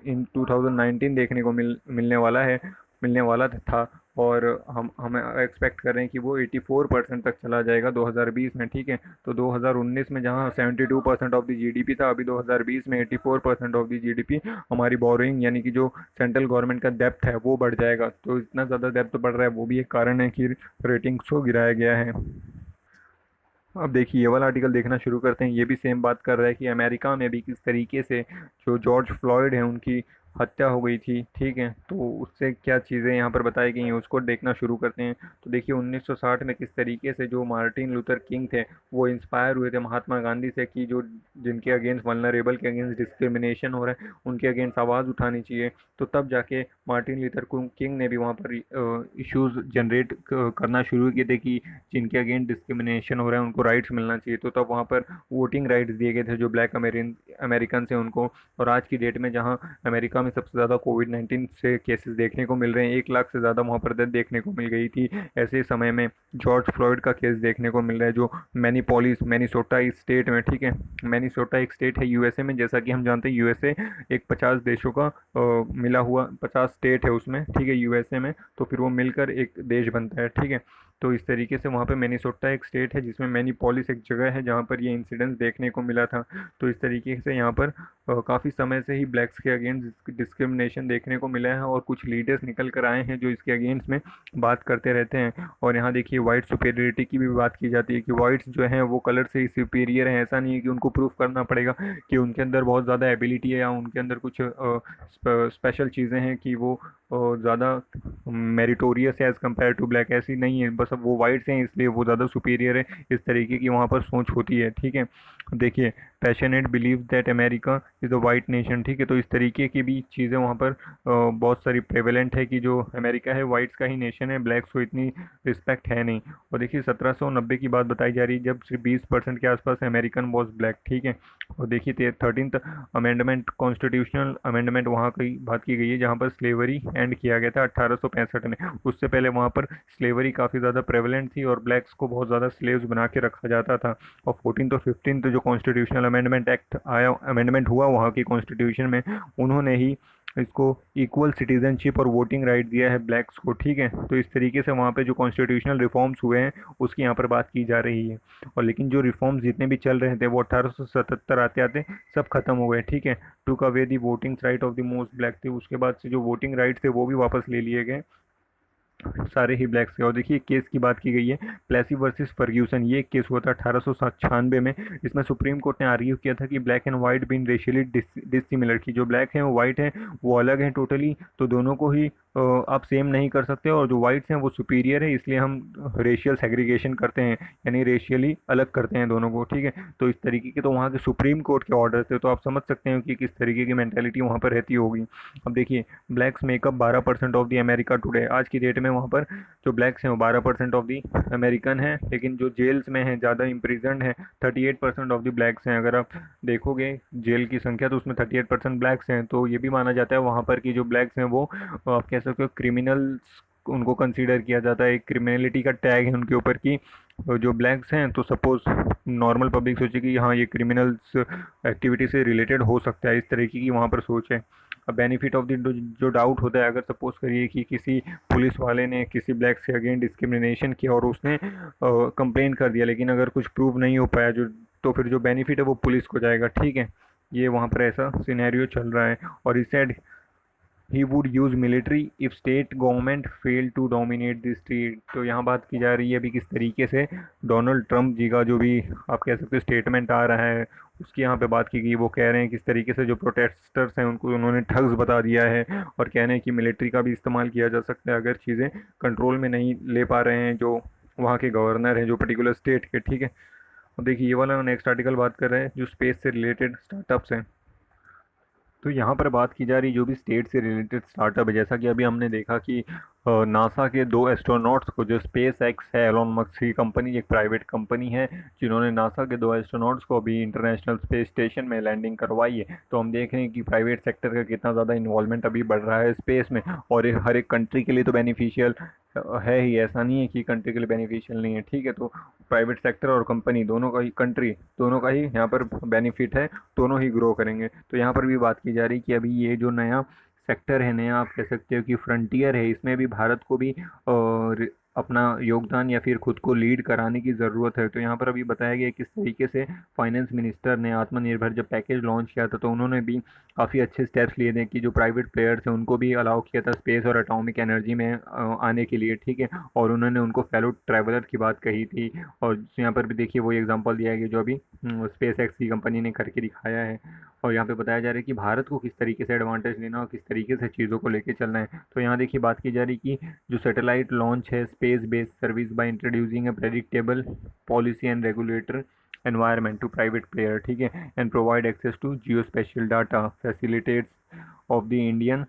इन 2019 देखने को मिलने वाला है, मिलने वाला था। और हम एक्सपेक्ट कर रहे हैं कि वो 84% तक चला जाएगा 2020 में। ठीक है, तो 2019 में जहाँ 72% ऑफ द जीडीपी था, अभी 2020 में 84% ऑफ द जीडीपी हमारी बोरोइंग यानी कि जो सेंट्रल गवर्नमेंट का डेप्थ है वो बढ़ जाएगा। तो इतना ज़्यादा डेप्थ बढ़ रहा है, वो भी एक कारण है कि रेटिंग्स को गिराया गया है। अब देखिए ये वाला आर्टिकल देखना शुरू करते हैं, ये भी सेम बात कर रहा है कि अमेरिका में भी किस तरीके से जो जॉर्ज फ्लॉयड है उनकी हत्या हो गई थी। ठीक है, तो उससे क्या चीज़ें यहाँ पर बताई गई हैं उसको देखना शुरू करते हैं। तो देखिए 1960 में किस तरीके से जो मार्टिन लूथर किंग थे वो इंस्पायर हुए थे महात्मा गांधी से, कि जो जिनके अगेंस्ट वल्नरेबल के अगेंस्ट डिस्क्रिमिनेशन हो रहा है उनके अगेंस्ट आवाज़ उठानी चाहिए। तो तब जाके मार्टिन लूथर किंग ने भी वहाँ पर इश्यूज जनरेट करना शुरू किए थे कि जिनके अगेंस्ट डिस्क्रिमिनेशन हो रहा है उनको राइट्स मिलना चाहिए। तो तब वहाँ पर वोटिंग राइट्स दिए गए थे जो ब्लैक अमेरिकन से उनको। और आज की डेट में जहाँ अमेरिका में सबसे ज़्यादा कोविड-19 से केसेस देखने को मिल रहे हैं, 1 लाख से ज़्यादा वहाँ पर डेथ देखने को मिल गई थी, ऐसे समय में जॉर्ज फ्लॉयड का केस देखने को मिल रहा है जो मैनीसोटा इस स्टेट में। ठीक है, मैनीसोटा एक स्टेट है यूएसए में, जैसा कि हम जानते हैं यूएसए एक 50 देशों का मिला हुआ 50 स्टेट है उसमें। ठीक है, यूएसए में, तो फिर वो मिलकर एक देश बनता है। ठीक है, तो इस तरीके से वहाँ पे मिनेसोटा एक स्टेट है जिसमें मिनीपोलिस एक जगह है जहाँ पर ये इंसिडेंस देखने को मिला था। तो इस तरीके से यहाँ पर काफ़ी समय से ही ब्लैक्स के अगेंस्ट डिस्क्रिमिनेशन देखने को मिला है, और कुछ लीडर्स निकल कर आए हैं जो इसके अगेंस्ट में बात करते रहते हैं। और यहाँ देखिए वाइट सुपेरियरिटी की भी बात की जाती है कि वाइट्स जो हैं वो कलर से ही सुपीरियर हैं। ऐसा नहीं है कि उनको प्रूफ करना पड़ेगा कि उनके अंदर बहुत ज़्यादा एबिलिटी है या उनके अंदर कुछ स्पेशल चीज़ें हैं कि वो ज़्यादा मेरिटोरियस है एज़ कम्पेयर टू ब्लैक, ऐसी नहीं है, बस अब वो वाइट्स हैं इसलिए वो ज़्यादा सुपीरियर है, इस तरीके की वहाँ पर सोच होती है। ठीक है, देखिए passionate believe that America is a white nation. ठीक है, तो इस तरीके की भी चीज़ें वहाँ पर बहुत सारी प्रेवलेंट है कि जो अमेरिका है वाइट्स का ही नेशन है, ब्लैक्स को इतनी रिस्पेक्ट है नहीं। और देखिए 1790 की बात बताई जा रही है जब सिर्फ 20% के आसपास अमेरिकन वॉज ब्लैक। ठीक है, और देखिए 13th अमेंडमेंट कॉन्स्टिट्यूशनल अमेंडमेंट वहाँ की बात की गई है जहाँ पर स्लेवरी एंड किया गया था 1865 में। उससे पहले वहाँ पर स्लेवरी काफ़ी ज़्यादा प्रेवलेंट थी और ब्लैक्स को बहुत ज़्यादा स्लेव्स बना के रखा जाता था। और 14th और 15th जो कॉन्स्टिट्यूशनल अमेंडमेंट एक्ट आया, अमेंडमेंट हुआ वहाँ की कॉन्स्टिट्यूशन में, उन्होंने ही इसको इक्वल सिटीजनशिप और वोटिंग राइट दिया है ब्लैक्स को। ठीक है, तो इस तरीके से वहाँ पे जो कॉन्स्टिट्यूशनल रिफॉर्म्स हुए हैं उसकी यहाँ पर बात की जा रही है। और लेकिन जो रिफॉर्म्स जितने भी चल रहे थे वो 1877 आते आते सब खत्म हो गए। ठीक है, took away the voting right of the most black थे, उसके बाद से जो वोटिंग राइट थे वो भी वापस ले लिए गए। सारे ही ब्लैक्स थे। और देखिए केस की बात की गई है, प्लेसी वर्सेस फर्ग्यूसन, ये एक केस हुआ था 1896 में। इसमें सुप्रीम कोर्ट ने आर्ग्यू किया था कि black and white been racially dissimilar, की जो ब्लैक हैं वो वाइट हैं वो अलग हैं टोटली, तो दोनों को ही आप सेम नहीं कर सकते, और जो वाइट्स हैं वो सुपीरियर है, इसलिए हम रेशियल सेग्रीगेशन करते हैं, यानी रेशियली अलग करते हैं दोनों को, ठीक है। तो इस तरीके के तो वहाँ के सुप्रीम कोर्ट के ऑर्डर थे, तो आप समझ सकते हैं कि किस तरीके की मैंटेलिटी वहाँ पर रहती होगी। अब देखिए, blacks makeup 12% of the America today, आज की डेट में वहाँ पर जो ब्लैक्स हैं वो 12% ऑफ दी अमेरिकन हैं, लेकिन जो जेल्स में हैं ज़्यादा इम्प्रिजन है 38% ऑफ दी ब्लैक्स हैं। अगर आप देखोगे जेल की संख्या तो उसमें 38% ब्लैक्स हैं, तो ये भी माना जाता है वहाँ पर कि जो ब्लैक्स हैं वो आप कह सकते हो क्रिमिनल्स उनको कंसीडर किया जाता है, एक क्रिमिनलिटी का टैग है उनके ऊपर की जो ब्लैक्स हैं, तो सपोज नॉर्मल पब्लिक सोचे कि हाँ ये क्रिमिनल्स एक्टिविटी से रिलेटेड हो सकता है, इस तरीके की वहाँ पर सोच है। अब बेनिफिट ऑफ द जो डाउट होता है, अगर सपोज करिए कि किसी पुलिस वाले ने किसी ब्लैक से अगेंस्ट डिस्क्रिमिनेशन किया और उसने कंप्लेन कर दिया, लेकिन अगर कुछ प्रूव नहीं हो पाया जो, तो फिर जो बेनिफिट है वो पुलिस को जाएगा, ठीक है। ये वहाँ पर ऐसा सिनेरियो चल रहा है। और इस side he would use military if state government fail to dominate the state, तो यहाँ बात की जा रही है अभी किस तरीके से डोनाल्ड ट्रंप जी का जो भी आप कह सकते हो स्टेटमेंट आ रहा है, उसकी यहाँ पे बात की गई। वो कह रहे हैं किस तरीके से जो प्रोटेस्टर्स हैं उनको उन्होंने ठग्स बता दिया है, और कह रहे हैं कि मिलिट्री का भी इस्तेमाल किया जा सकता है अगर चीज़ें कंट्रोल में नहीं ले पा रहे हैं जो वहाँ के गवर्नर हैं जो पर्टिकुलर स्टेट के, ठीक है। अब देखिए ये वाला नेक्स्ट आर्टिकल बात कर रहे हैं जो स्पेस से रिलेटेड स्टार्टअप्स हैं। तो यहाँ पर बात की जा रही जो भी स्टेट से रिलेटेड स्टार्टअप है, जैसा कि अभी हमने देखा कि नासा के 2 एस्ट्रोनॉट्स को, जो स्पेस एक्स है एलोन मस्क की कंपनी, एक प्राइवेट कंपनी है जिन्होंने नासा के 2 एस्ट्रोनॉट्स को अभी इंटरनेशनल स्पेस स्टेशन में लैंडिंग करवाई है। तो हम देख रहे हैं कि प्राइवेट सेक्टर का कितना ज़्यादा इन्वॉल्वमेंट अभी बढ़ रहा है स्पेस में, और हर एक कंट्री के लिए तो बेनिफिशियल है ही, ऐसा नहीं है कि कंट्री के लिए बेनिफिशियल नहीं है, ठीक है। तो प्राइवेट सेक्टर और कंपनी दोनों का ही, कंट्री दोनों का ही यहाँ पर बेनिफिट है, दोनों ही ग्रो करेंगे। तो यहाँ पर भी बात की जा रही कि अभी ये जो नया सेक्टर है, नया आप कह सकते हो कि फ्रंटियर है, इसमें भी भारत को भी अपना योगदान या फिर खुद को लीड कराने की ज़रूरत है। तो यहाँ पर अभी बताया गया किस तरीके से फाइनेंस मिनिस्टर ने आत्मनिर्भर जब पैकेज लॉन्च किया था तो उन्होंने भी काफ़ी अच्छे स्टेप्स लिए थे कि जो प्राइवेट प्लेयर्स हैं उनको भी अलाउ किया था स्पेस और एटॉमिक एनर्जी में आने के लिए, ठीक है। और उन्होंने उनको फेलो ट्रैवलर की बात कही थी। और यहाँ पर भी देखिए वही एग्जांपल दिया गया जो अभी स्पेस एक्स की कंपनी ने करके दिखाया है। और यहाँ पे बताया जा रहा है कि भारत को किस तरीके से एडवांटेज लेना और किस तरीके से चीज़ों को लेके चलना है। तो यहाँ देखिए बात की जा रही कि जो सैटेलाइट लॉन्च है space based service by introducing A predictable policy and regulator environment to private player, ठीक है, and provide access to geospatial data facilitates of the Indian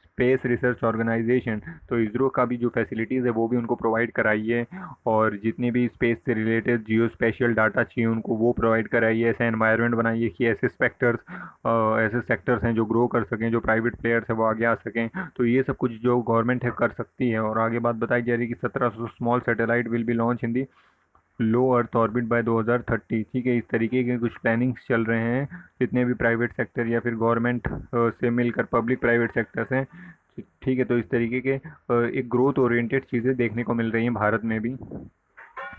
space research organisation. तो इसरो का भी जो फैसिलिटीज़ है वो भी उनको प्रोवाइड कराइए, और जितनी भी स्पेस से रिलेटेड जियो स्पेशल डाटा चाहिए उनको वो प्रोवाइड कराइए। ऐसा एनवायरनमेंट बनाइए कि ऐसे सेक्टर्स हैं जो ग्रो कर सकें, जो प्राइवेट प्लेयर्स हैं वो आगे आ सकें। तो ये सब कुछ जो गवर्नमेंट है कर सकती है। और आगे बात बताई जा रही है कि 1700 small satellite will be launch in the low earth orbit by 2030, ठीक है। इस तरीके के कुछ प्लानिंग्स चल रहे हैं जितने भी प्राइवेट सेक्टर या फिर गवर्नमेंट से मिलकर पब्लिक प्राइवेट सेक्टर्स हैं, ठीक है। तो इस तरीके के एक ग्रोथ ओरिएंटेड चीज़ें देखने को मिल रही हैं भारत में भी।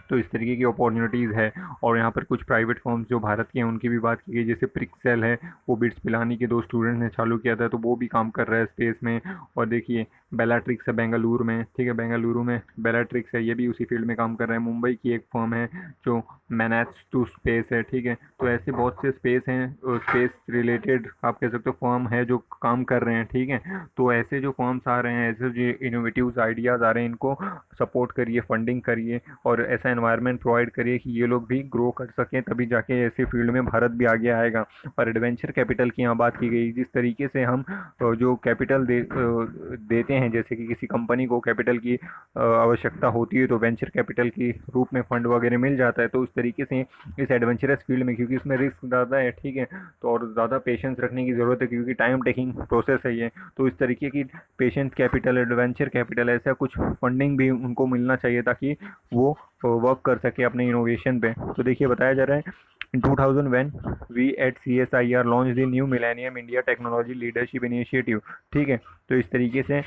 तो इस तरीके की अपॉर्चुनिटीज़ है। और यहाँ पर कुछ प्राइवेट फर्म्स जो भारत के हैं उनकी भी बात की गई, जैसे प्रिक्सेल है, वो बिट्स पिलानी के 2 स्टूडेंट ने चालू किया था, तो वो भी काम कर रहा है स्पेस में। और देखिए बेलाट्रिक्स है बेंगलुरु में, ठीक है, बेंगलुरु में बेलाट्रिक्स है, ये भी उसी फील्ड में काम कर रहा है। मुंबई की एक फर्म है जो मैनेज टू स्पेस है, ठीक है। तो ऐसे बहुत से स्पेस हैं, स्पेस रिलेटेड आप कह सकते हो फर्म है जो काम कर रहे हैं, ठीक है। तो ऐसे जो फर्म्स आ रहे हैं, ऐसे जो इनोवेटिव आइडियाज़ आ रहे हैं, इनको सपोर्ट करिए, फंडिंग करिए, और ऐसा एनवायरनमेंट प्रोवाइड करिए कि ये लोग भी ग्रो कर सकें, तभी जाके ऐसे फील्ड में भारत भी आगे आएगा। और एडवेंचर कैपिटल की यहाँ बात की गई, जिस तरीके से हम जो कैपिटल देते हैं, जैसे कि किसी कंपनी को कैपिटल की आवश्यकता होती है तो वेंचर कैपिटल की रूप में फंड वगैरह मिल जाता है। तो उस तरीके से इस एडवेंचरस फील्ड में, क्योंकि इसमें रिस्क ज़्यादा है, ठीक है, तो और ज़्यादा पेशेंस रखने की ज़रूरत है क्योंकि टाइम टेकिंग प्रोसेस है ये। तो इस तरीके की पेशेंस कैपिटल, एडवेंचर कैपिटल, ऐसा कुछ फंडिंग भी उनको मिलना चाहिए ताकि वो वर्क कर सके अपने इनोवेशन पे। तो देखिए बताया जा रहा है in 2001 we at CSIR launch the new millennium India technology leadership initiative, ठीक है। तो इस तरीके से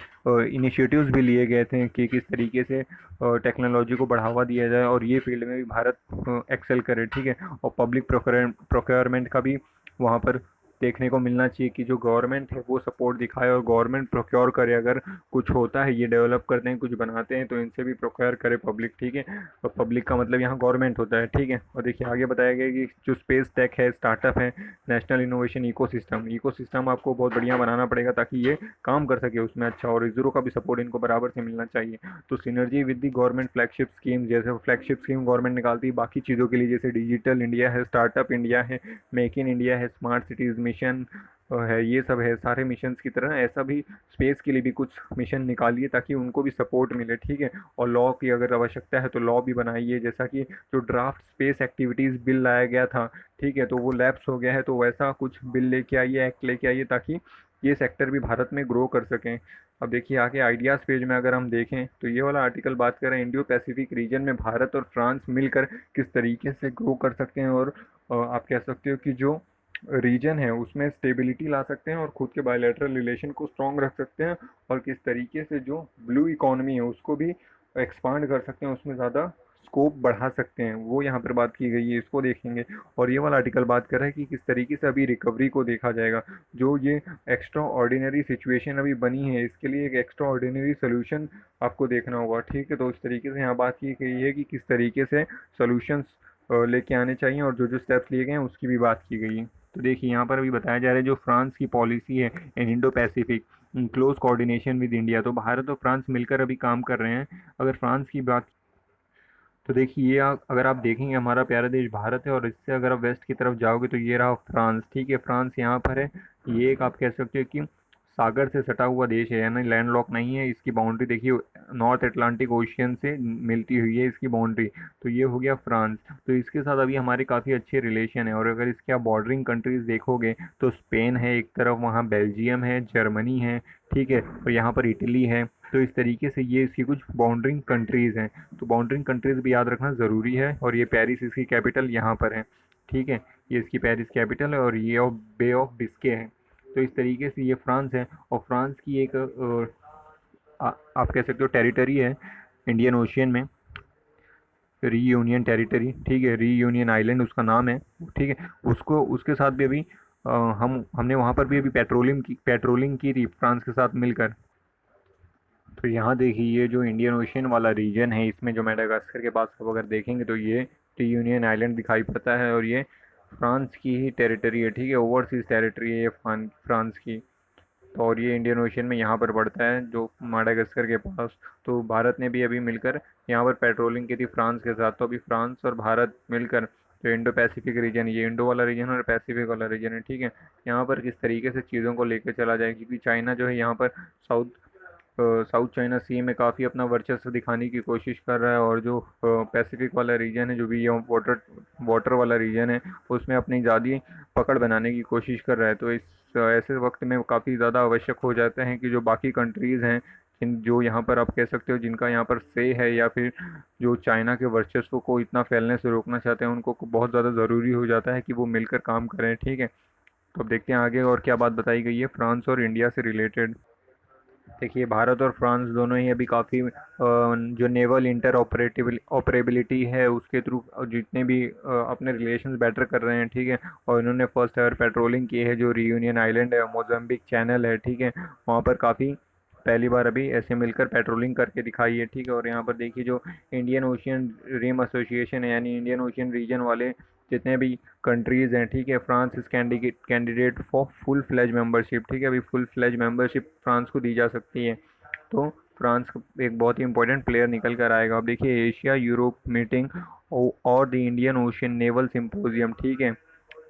इनिशिएटिव्स भी लिए गए थे कि किस तरीके से टेक्नोलॉजी को बढ़ावा दिया जाए और ये फील्ड में भी भारत एक्सेल करे, ठीक है। और पब्लिक प्रोक्योरमेंट का भी वहाँ पर देखने को मिलना चाहिए कि जो गवर्नमेंट है वो सपोर्ट दिखाए और गवर्नमेंट प्रोक्योर करे। अगर कुछ होता है, ये डेवलप करते हैं, कुछ बनाते हैं, तो इनसे भी प्रोक्योर करे पब्लिक, ठीक है। और पब्लिक का मतलब यहाँ गवर्नमेंट होता है, ठीक है। और देखिए आगे बताया गया कि जो स्पेस टेक है, स्टार्टअप है, नेशनल इनोवेशन इकोसिस्टम इकोसिस्टम आपको बहुत बढ़िया बनाना पड़ेगा ताकि ये काम कर सके उसमें अच्छा, और इसरो का भी सपोर्ट इनको बराबर से मिलना चाहिए। तो synergy with the government flagship scheme, जैसे फ्लैगशिप स्कीम गवर्नमेंट निकालती है बाकी चीज़ों के लिए, जैसे डिजिटल इंडिया है, स्टार्टअप इंडिया है, मेक इन इंडिया है, स्मार्ट सिटीज़ मिशन है, ये सब है सारे मिशंस की तरह ऐसा भी स्पेस के लिए भी कुछ मिशन निकालिए ताकि उनको भी सपोर्ट मिले, ठीक है। और लॉ की अगर आवश्यकता है तो लॉ भी बनाइए, जैसा कि जो ड्राफ्ट स्पेस एक्टिविटीज़ बिल लाया गया था, ठीक है, तो वो लैप्स हो गया है, तो वैसा कुछ बिल लेके आइए, एक्ट लेके आइए, ताकि ये सेक्टर भी भारत में ग्रो कर सकें। अब देखिए आगे आइडियाज़ पेज में अगर हम देखें तो ये वाला आर्टिकल बात करें इंडो पैसिफिक रीजन में भारत और फ्रांस मिलकर किस तरीके से ग्रो कर सकते हैं, और आप कह सकते हो कि जो रीजन है उसमें स्टेबिलिटी ला सकते हैं और खुद के बायलैटरल रिलेशन को स्ट्रॉन्ग रख सकते हैं, और किस तरीके से जो ब्लू इकोनॉमी है उसको भी एक्सपांड कर सकते हैं, उसमें ज़्यादा स्कोप बढ़ा सकते हैं, वो यहाँ पर बात की गई है, इसको देखेंगे। और ये वाला आर्टिकल बात कर रहा है कि किस तरीके से अभी रिकवरी को देखा जाएगा, जो ये एक्स्ट्रा ऑर्डिनरी सिचुएशन अभी बनी है, इसके लिए एक एक्स्ट्रा ऑर्डिनरी सोल्यूशन आपको देखना होगा, ठीक है। तो इस तरीके से यहाँ बात की गई है कि किस तरीके से सोल्यूशंस लेके आने चाहिए, और जो जो स्टेप्स लिए गए हैं उसकी भी बात की गई है। तो देखिए यहाँ पर अभी बताया जा रहा है जो फ्रांस की पॉलिसी है इन Indo Pacific close coordination with India, तो भारत और फ्रांस मिलकर अभी काम कर रहे हैं। अगर फ्रांस की बात, तो देखिए ये अगर आप देखेंगे हमारा प्यारा देश भारत है, और इससे अगर आप वेस्ट की तरफ जाओगे तो ये रहा फ्रांस, ठीक है। फ्रांस यहाँ पर है, ये एक आप कह सकते हो कि सागर से सटा हुआ देश है, यानी लैंडलॉक नहीं है। इसकी बाउंड्री देखिए नॉर्थ अटलांटिक ओशियन से मिलती हुई है इसकी बाउंड्री, तो ये हो गया फ्रांस। तो इसके साथ अभी हमारे काफ़ी अच्छे रिलेशन है, और अगर इसके आप बॉर्डरिंग कंट्रीज़ देखोगे तो स्पेन है एक तरफ, वहाँ बेल्जियम है, जर्मनी है, ठीक है, और यहाँ पर इटली है। तो इस तरीके से ये इसकी कुछ बाउंड्रिंग कंट्रीज़ हैं, तो बाउंड्रिंग कंट्रीज़ भी याद रखना ज़रूरी है। और ये पेरिस इसकी कैपिटल यहाँ पर है, ठीक है, ये इसकी पेरिस कैपिटल है, और ये ऑफ बे ऑफ बिस्के है। तो इस तरीके से ये फ्रांस है, और फ्रांस की एक आप कह सकते हो टेरिटरी है इंडियन ओशियन में, रीयूनियन टेरिटरी, ठीक है, रीयूनियन आइलैंड उसका नाम है, ठीक है। उसको उसके साथ भी अभी हमने वहाँ पर भी अभी पेट्रोलिंग की थी फ्रांस के साथ मिलकर। तो यहाँ देखिए ये जो इंडियन ओशियन वाला रीजन है, इसमें जो मेडागास्कर के पास आप अगर देखेंगे तो ये यूनियन आइलैंड दिखाई पड़ता है, और ये फ्रांस की ही टेरिटरी है, ठीक है, ओवरसीज टेरिटरी है ये फ्रांस की। तो और ये इंडियन ओशियन में यहाँ पर पड़ता है जो माडागास्कर के पास। तो भारत ने भी अभी मिलकर यहाँ पर पेट्रोलिंग की थी फ्रांस के साथ, तो अभी फ्रांस और भारत मिलकर जो इंडो पैसिफिक रीजन, ये इंडो वाला रीजन और पैसिफिक वाला रीजन है, ठीक है, यहाँ पर किस तरीके से चीज़ों को लेकर चला जाए, क्योंकि चाइना जो है यहाँ पर साउथ साउथ चाइना सी में काफ़ी अपना वर्चस्व दिखाने की कोशिश कर रहा है, और जो पैसिफिक वाला रीजन है, जो भी ये वाटर वाटर वाला रीजन है, उसमें अपनी ज़्यादा पकड़ बनाने की कोशिश कर रहा है। तो इस ऐसे वक्त में काफ़ी ज़्यादा आवश्यक हो जाता है कि जो बाकी कंट्रीज़ हैं, जो यहाँ पर आप कह सकते हो जिनका यहाँ पर से है, या फिर जो चाइना के वर्चस्व को इतना फैलने से रोकना चाहते हैं, उनको बहुत ज़्यादा ज़रूरी हो जाता है कि वो मिलकर काम करें, ठीक है। तो अब देखते हैं आगे और क्या बात बताई गई है फ्रांस और इंडिया से रिलेटेड। देखिए भारत और फ्रांस दोनों ही अभी काफ़ी जो नेवल इंटर ऑपरेबिलिटी है उसके थ्रू जितने भी अपने रिलेशंस बेटर कर रहे हैं, ठीक है। और इन्होंने फर्स्ट एवर पेट्रोलिंग की है, जो रियूनियन आइलैंड है, मोजाम्बिक चैनल है, ठीक है, वहाँ पर काफ़ी पहली बार अभी ऐसे मिलकर पेट्रोलिंग करके दिखाई है, ठीक है। और यहाँ पर देखिए जो इंडियन ओशियन रिम एसोसिएशन है, यानी इंडियन ओशियन रीजन वाले जितने भी कंट्रीज़ हैं, ठीक है, France is candidate for full fledge membership, ठीक है, अभी फुल फ्लेज मेंबरशिप फ्रांस को दी जा सकती है। तो फ्रांस एक बहुत ही इंपॉर्टेंट प्लेयर निकल कर आएगा। अब देखिए एशिया यूरोप मीटिंग और the Indian Ocean naval symposium, ठीक है,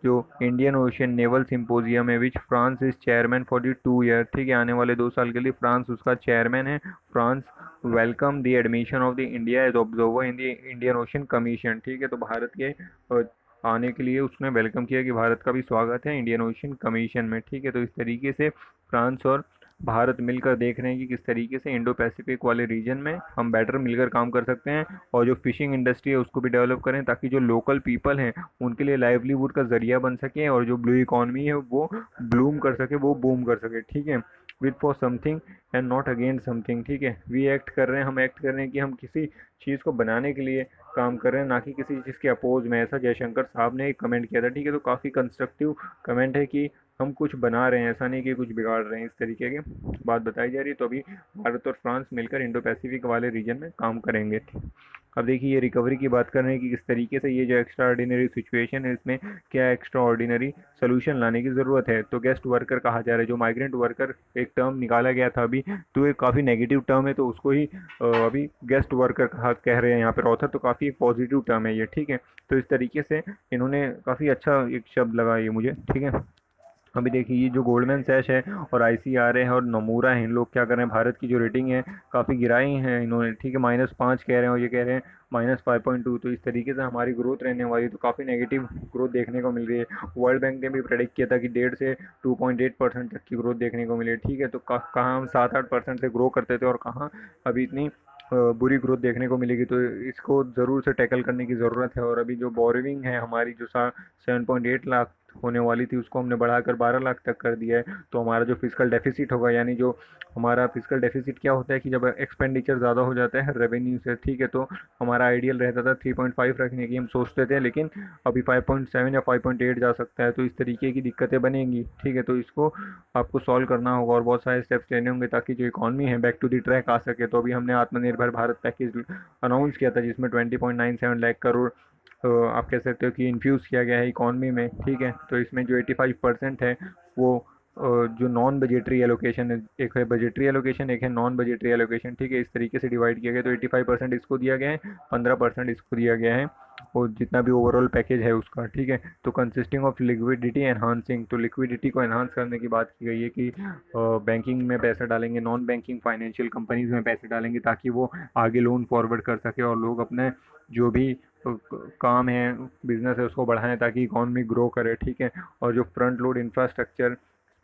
जो इंडियन ओशियन नेवल सिंपोजियम है which France is chairman for the 2 year, ठीक है, आने वाले 2 साल के लिए फ्रांस उसका चेयरमैन है। France welcome the admission of the India as observer in the Indian Ocean Commission, ठीक है, तो भारत के आने के लिए उसने वेलकम किया कि भारत का भी स्वागत है इंडियन ओशन कमीशन में, ठीक है। तो इस तरीके से फ्रांस और भारत मिलकर देख रहे हैं कि किस तरीके से इंडो पैसिफिक वाले रीजन में हम बेटर मिलकर काम कर सकते हैं, और जो फिशिंग इंडस्ट्री है उसको भी डेवलप करें ताकि जो लोकल पीपल हैं उनके लिए लाइवलीहुड का जरिया बन सके, और जो ब्लू इकॉनमी है वो ब्लूम कर सके, वो बूम कर सके, ठीक है। With for something and not against something, ठीक है, वी एक्ट कर रहे हैं, हम एक्ट कर रहे हैं कि हम किसी चीज़ को बनाने के लिए काम कर रहे हैं, ना कि किसी चीज़ के अपोज में, ऐसा जयशंकर साहब ने एक कमेंट किया था, ठीक है। तो काफ़ी कंस्ट्रक्टिव कमेंट है कि हम कुछ बना रहे हैं, ऐसा नहीं कि कुछ बिगाड़ रहे हैं, इस तरीके की बात बताई जा रही है। तो अभी भारत और फ्रांस मिलकर इंडो पैसिफिक वाले रीजन में काम करेंगे। अब देखिए ये रिकवरी की बात कर रहे हैं कि किस तरीके से ये जो एक्स्ट्रा ऑर्डिनरी सिचुएशन है इसमें क्या एक्स्ट्रा ऑर्डिनरी सोल्यूशन लाने की ज़रूरत है। तो गेस्ट वर्कर कहा जा रहा है, जो माइग्रेंट वर्कर एक टर्म निकाला गया था अभी, तो ये काफ़ी नेगेटिव टर्म है, तो उसको ही अभी गेस्ट वर्कर कह रहे हैं यहाँ पर ऑथर, तो काफ़ी एक पॉजिटिव टर्म है ये, ठीक है। तो इस तरीके से इन्होंने काफ़ी अच्छा एक शब्द लगाया ये मुझे, ठीक है। अभी देखिए ये जो गोल्डमैन सैश है और आईसीआर है और नमूरा है, इन लोग क्या कर रहे हैं, भारत की जो रेटिंग है काफ़ी गिराई है इन्होंने, ठीक है। -5 कह रहे हैं और ये कह रहे हैं -5.2। तो इस तरीके से हमारी ग्रोथ रहने वाली, तो काफ़ी नेगेटिव ग्रोथ देखने को मिल रही है। वर्ल्ड बैंक ने भी प्रेडिक्ट किया था कि 1.5 से 2.8% तक की ग्रोथ देखने को मिली, ठीक है। तो कहाँ हम 7-8% से ग्रो करते थे और कहाँ अभी इतनी बुरी ग्रोथ देखने को मिलेगी। तो इसको ज़रूर से टैकल करने की ज़रूरत है। और अभी जो बोरिंग है हमारी, जो 7.8 लाख होने वाली थी, उसको हमने बढ़ाकर 12 लाख तक कर दिया है। तो हमारा जो फिजिकल डेफिसिट होगा, यानी जो हमारा फिजिकल डेफिसिट क्या होता है कि जब एक्सपेंडिचर ज़्यादा हो जाता है रेवेन्यू से, ठीक है। तो हमारा आइडियल रहता था 3.5 रखने की, हम सोचते थे, लेकिन अभी 5.7 या 5.8 जा सकता है। तो इस तरीके की दिक्कतें बनेंगी, ठीक है। तो इसको आपको सॉल्व करना होगा और बहुत सारे स्टेप्स लेने होंगे ताकि जो इकॉनमी है बैक टू द ट्रैक आ सके। तो अभी हमने आत्मनिर्भर भारत पैकेज अनाउंस किया था, जिसमें 20.97 लाख करोड़ आप कह सकते हो कि इन्फ्यूज़ किया गया है इकॉनमी में, ठीक है। तो इसमें जो 85% है वो जो नॉन बजटरी एलोकेशन है, एक है बजटरी एलोकेशन, एक है नॉन बजटरी एलोकेशन, ठीक है। इस तरीके से डिवाइड किया गया। तो 85% इसको दिया गया है, 15% इसको दिया गया है, और जितना भी ओवरऑल पैकेज है उसका, ठीक है। तो कंसिस्टिंग ऑफ लिक्विडिटी एनहांसिंग, तो लिक्विडिटी को एनहांस करने की बात की गई है कि बैंकिंग में पैसा डालेंगे, नॉन बैंकिंग फाइनेंशियल कंपनीज में पैसे डालेंगे ताकि वो आगे लोन फॉरवर्ड कर सके और लोग अपने जो भी काम है, बिजनेस है, उसको बढ़ाएं ताकि इकॉनमी ग्रो करे, ठीक है। और जो फ्रंट लोड इंफ्रास्ट्रक्चर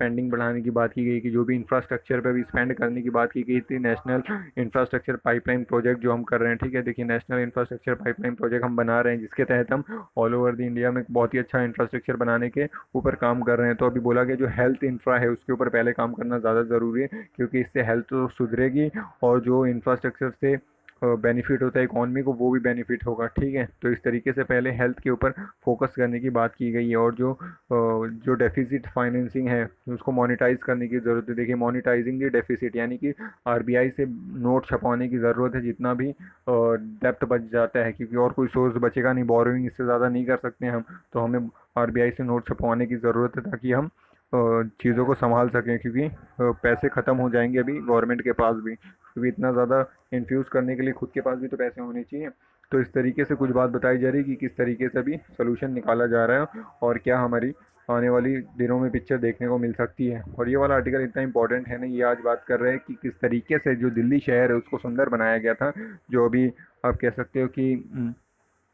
स्पेंडिंग बढ़ाने की बात की गई, कि जो भी इंफ्रास्ट्रक्चर पे भी स्पेंड करने की बात की गई थी, नेशनल इंफ्रास्ट्रक्चर पाइपलाइन प्रोजेक्ट जो हम कर रहे हैं, ठीक है। देखिए नेशनल इंफ्रास्ट्रक्चर पाइपलाइन प्रोजेक्ट हम बना रहे हैं, जिसके तहत हम ऑल ओवर द इंडिया में बहुत ही अच्छा इंफ्रास्ट्रक्चर बनाने के ऊपर काम कर रहे हैं। तो अभी बोला गया जो हेल्थ इंफ्रा है उसके ऊपर पहले काम करना ज़्यादा ज़रूरी है, क्योंकि इससे हेल्थ तो सुधरेगी और जो इंफ्रास्ट्रक्चर से बेनिफिट होता है इकॉनमी को, वो भी बेनिफिट होगा, ठीक है। तो इस तरीके से पहले हेल्थ के ऊपर फोकस करने की बात की गई है। और जो डेफिसिट फाइनेंसिंग है उसको मोनेटाइज करने की ज़रूरत है। देखिए मोनेटाइजिंग दी डेफिसिट, यानी कि आरबीआई से नोट छपवाने की ज़रूरत है, जितना भी डेप्थ बच जाता है, क्योंकि और कोई सोर्स बचेगा नहीं, बोरोइंग इससे ज़्यादा नहीं कर सकते हम। तो हमें आरबीआई से नोट छपवाने की ज़रूरत है ताकि हम चीज़ों को संभाल सकें, क्योंकि पैसे ख़त्म हो जाएंगे अभी गवर्नमेंट के पास भी, क्योंकि इतना ज़्यादा इन्फ्यूज़ करने के लिए खुद के पास भी तो पैसे होने चाहिए। तो इस तरीके से कुछ बात बताई जा रही है कि किस तरीके से भी सोल्यूशन निकाला जा रहा है और क्या हमारी आने वाली दिनों में पिक्चर देखने को मिल सकती है। और ये वाला आर्टिकल इतना इंपॉर्टेंट है ना, ये आज बात कर रहे हैं कि किस तरीके से जो दिल्ली शहर है उसको सुंदर बनाया गया था। जो अभी आप कह सकते हो कि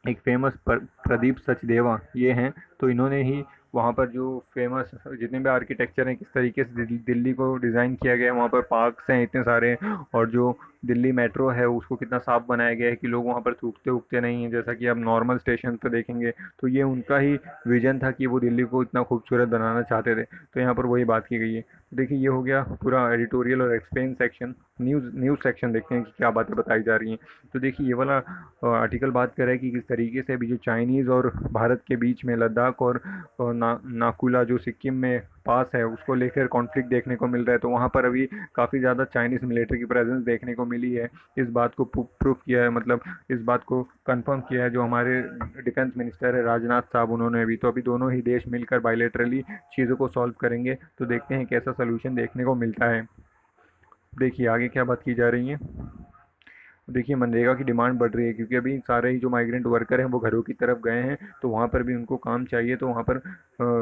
एक फेमस प्रदीप सचदेवा ये हैं, तो इन्होंने ही वहाँ पर जो फेमस जितने भी आर्किटेक्चर हैं, किस तरीके से दिल्ली को डिज़ाइन किया गया है, वहाँ पर पार्क्स हैं इतने सारे, और जो दिल्ली मेट्रो है उसको कितना साफ बनाया गया है कि लोग वहाँ पर थूकते उगते नहीं हैं, जैसा कि आप नॉर्मल स्टेशन पर देखेंगे। तो ये उनका ही विजन था कि वो दिल्ली को इतना खूबसूरत बनाना चाहते थे। तो यहाँ पर वही बात की गई है। देखिए ये हो गया पूरा एडिटोरियल और एक्सप्लेन सेक्शन। न्यूज़ सेक्शन देखते हैं कि क्या बातें बताई जा रही हैं। तो देखिए ये वाला आर्टिकल बात कर रहा है कि किस तरीके से अभी जो चाइनीज़ और भारत के बीच में लद्दाख और नाकुला जो सिक्किम में पास है उसको लेकर कॉन्फ्लिक्ट देखने को मिल रहा है। तो वहाँ पर अभी काफ़ी ज़्यादा चाइनीज़ मिलिट्री की प्रेजेंस देखने को मिली है। इस बात को प्रूफ किया है, मतलब इस बात को कंफर्म किया है जो हमारे डिफेंस मिनिस्टर है राजनाथ साहब, उन्होंने भी। तो अभी दोनों ही देश मिलकर बायलेटरली चीज़ों को सॉल्व करेंगे। तो देखते हैं कैसा सोल्यूशन देखने को मिलता है। देखिए आगे क्या बात की जा रही है। देखिए मनरेगा की डिमांड बढ़ रही है, क्योंकि अभी सारे ही जो माइग्रेंट वर्कर हैं वो घरों की तरफ गए हैं, तो वहाँ पर भी उनको काम चाहिए। तो वहाँ पर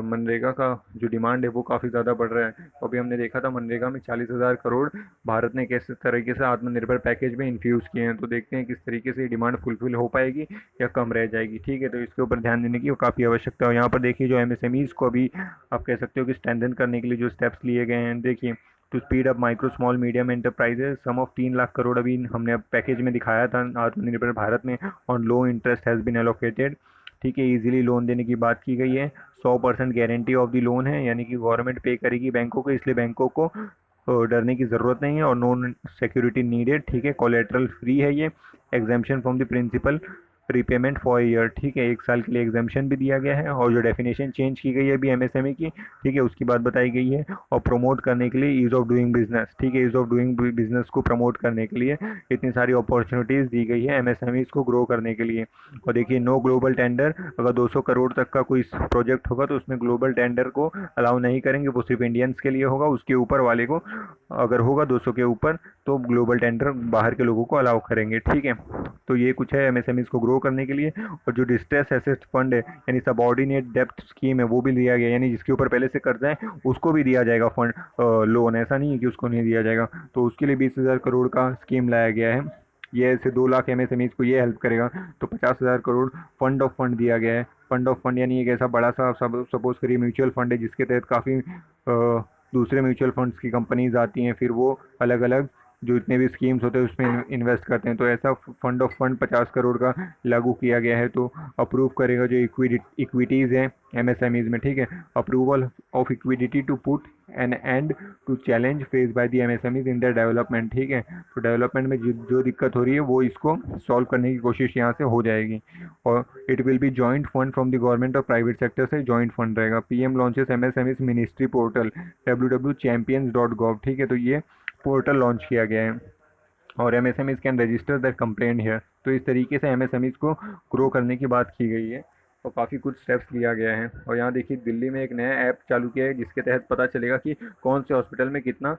मनरेगा का जो डिमांड है वो काफ़ी ज़्यादा बढ़ रहा है। अभी हमने देखा था मनरेगा में 40,000 करोड़ भारत ने कैसे तरीके से आत्मनिर्भर पैकेज में इन्फ्यूज़ किए हैं। तो देखते हैं किस तरीके से डिमांड फुलफिल हो पाएगी या कम रह जाएगी, ठीक है। तो इसके ऊपर ध्यान देने की काफ़ी आवश्यकता है। यहाँ पर देखिए जो एमएसएमईज़ को अभी आप कह सकते हो कि स्ट्रेंथन करने के लिए जो स्टेप्स लिए गए हैं, देखिए to speed up micro small medium enterprises sum of 3 lakh crore अभी हमने अब पैकेज में दिखाया था आत्मनिर्भर भारत में, और low interest has been allocated, ठीक है। इजीली लोन देने की बात की गई है। 100% गारंटी ऑफ द लोन है, यानी कि गवर्नमेंट पे करेगी बैंकों को, इसलिए बैंकों को डरने की ज़रूरत नहीं है। और नो सिक्योरिटी नीडेड, ठीक है। कोलेट्रल फ्री है ये। Exemption from the principal repayment for year, ठीक है, 1 साल के लिए एग्जामेशन भी दिया गया है। और जो डेफिनेशन चेंज की गई है अभी एमएसएमई की, ठीक है, उसकी बात बताई गई है। और प्रमोट करने के लिए ईज ऑफ डूइंग बिजनेस, ठीक है, ईज ऑफ डूइंग बिजनेस को प्रमोट करने के लिए इतनी सारी अपॉर्चुनिटीज़ दी गई है एमएसएमई को ग्रो करने के लिए। और देखिए, नो ग्लोबल टेंडर, अगर 200 करोड़ तक का कोई प्रोजेक्ट होगा तो उसमें ग्लोबल टेंडर को अलाउ नहीं करेंगे, वो सिर्फ इंडियंस के लिए होगा। उसके ऊपर वाले को अगर होगा 200 के ऊपर तो ग्लोबल टेंडर बाहर के लोगों को अलाउ करेंगे, ठीक है। तो ये कुछ है एमएसएमईज को ग्रो करने के लिए। और जो डिस्ट्रेस एसेट फंड है यानी सबऑर्डिनेट डेप्ट स्कीम है वो भी दिया गया, यानी जिसके ऊपर पहले से कर्जा है उसको भी दिया जाएगा फंड, लोन, ऐसा नहीं है कि उसको नहीं दिया जाएगा। तो उसके लिए 20,000 करोड़ का स्कीम लाया गया है। ये ऐसे 2 लाख एमएसएमईज को ये हेल्प करेगा। तो 50,000 करोड़ फंड ऑफ फंड दिया गया है। फंड ऑफ फंड यानी एक ऐसा बड़ा सा, सपोज करिए म्यूचुअल फंड है जिसके तहत काफ़ी दूसरे म्यूचुअल फंड्स की कंपनीज आती हैं, फिर वो अलग अलग जो इतने भी स्कीम्स होते हैं उसमें इन्वेस्ट करते हैं। तो ऐसा फंड ऑफ फंड 50 करोड़ का लागू किया गया है। तो अप्रूव करेगा जो इक्विटीज़ हैं एमएसएमईज में, ठीक है। Approval of liquidity to put an end to challenge face by the MSMEs in the development, ठीक है। तो डेवलपमेंट में जो दिक्कत हो रही है वो इसको सॉल्व करने की कोशिश यहाँ से हो जाएगी। और it will be joint fund from the government और प्राइवेट सेक्टर से जॉइंट फंड रहेगा। PM launches MSMEs ministry portal www.champions.gov, ठीक है। तो ये पोर्टल लॉन्च किया गया है। और MSMEs can register that complaint here. तो इस तरीके से एमएसएमईज को ग्रो करने की बात की गई है और काफ़ी कुछ स्टेप्स लिया गया है। और यहाँ देखिए, दिल्ली में एक नया ऐप चालू किया है जिसके तहत पता चलेगा कि कौन से हॉस्पिटल में कितना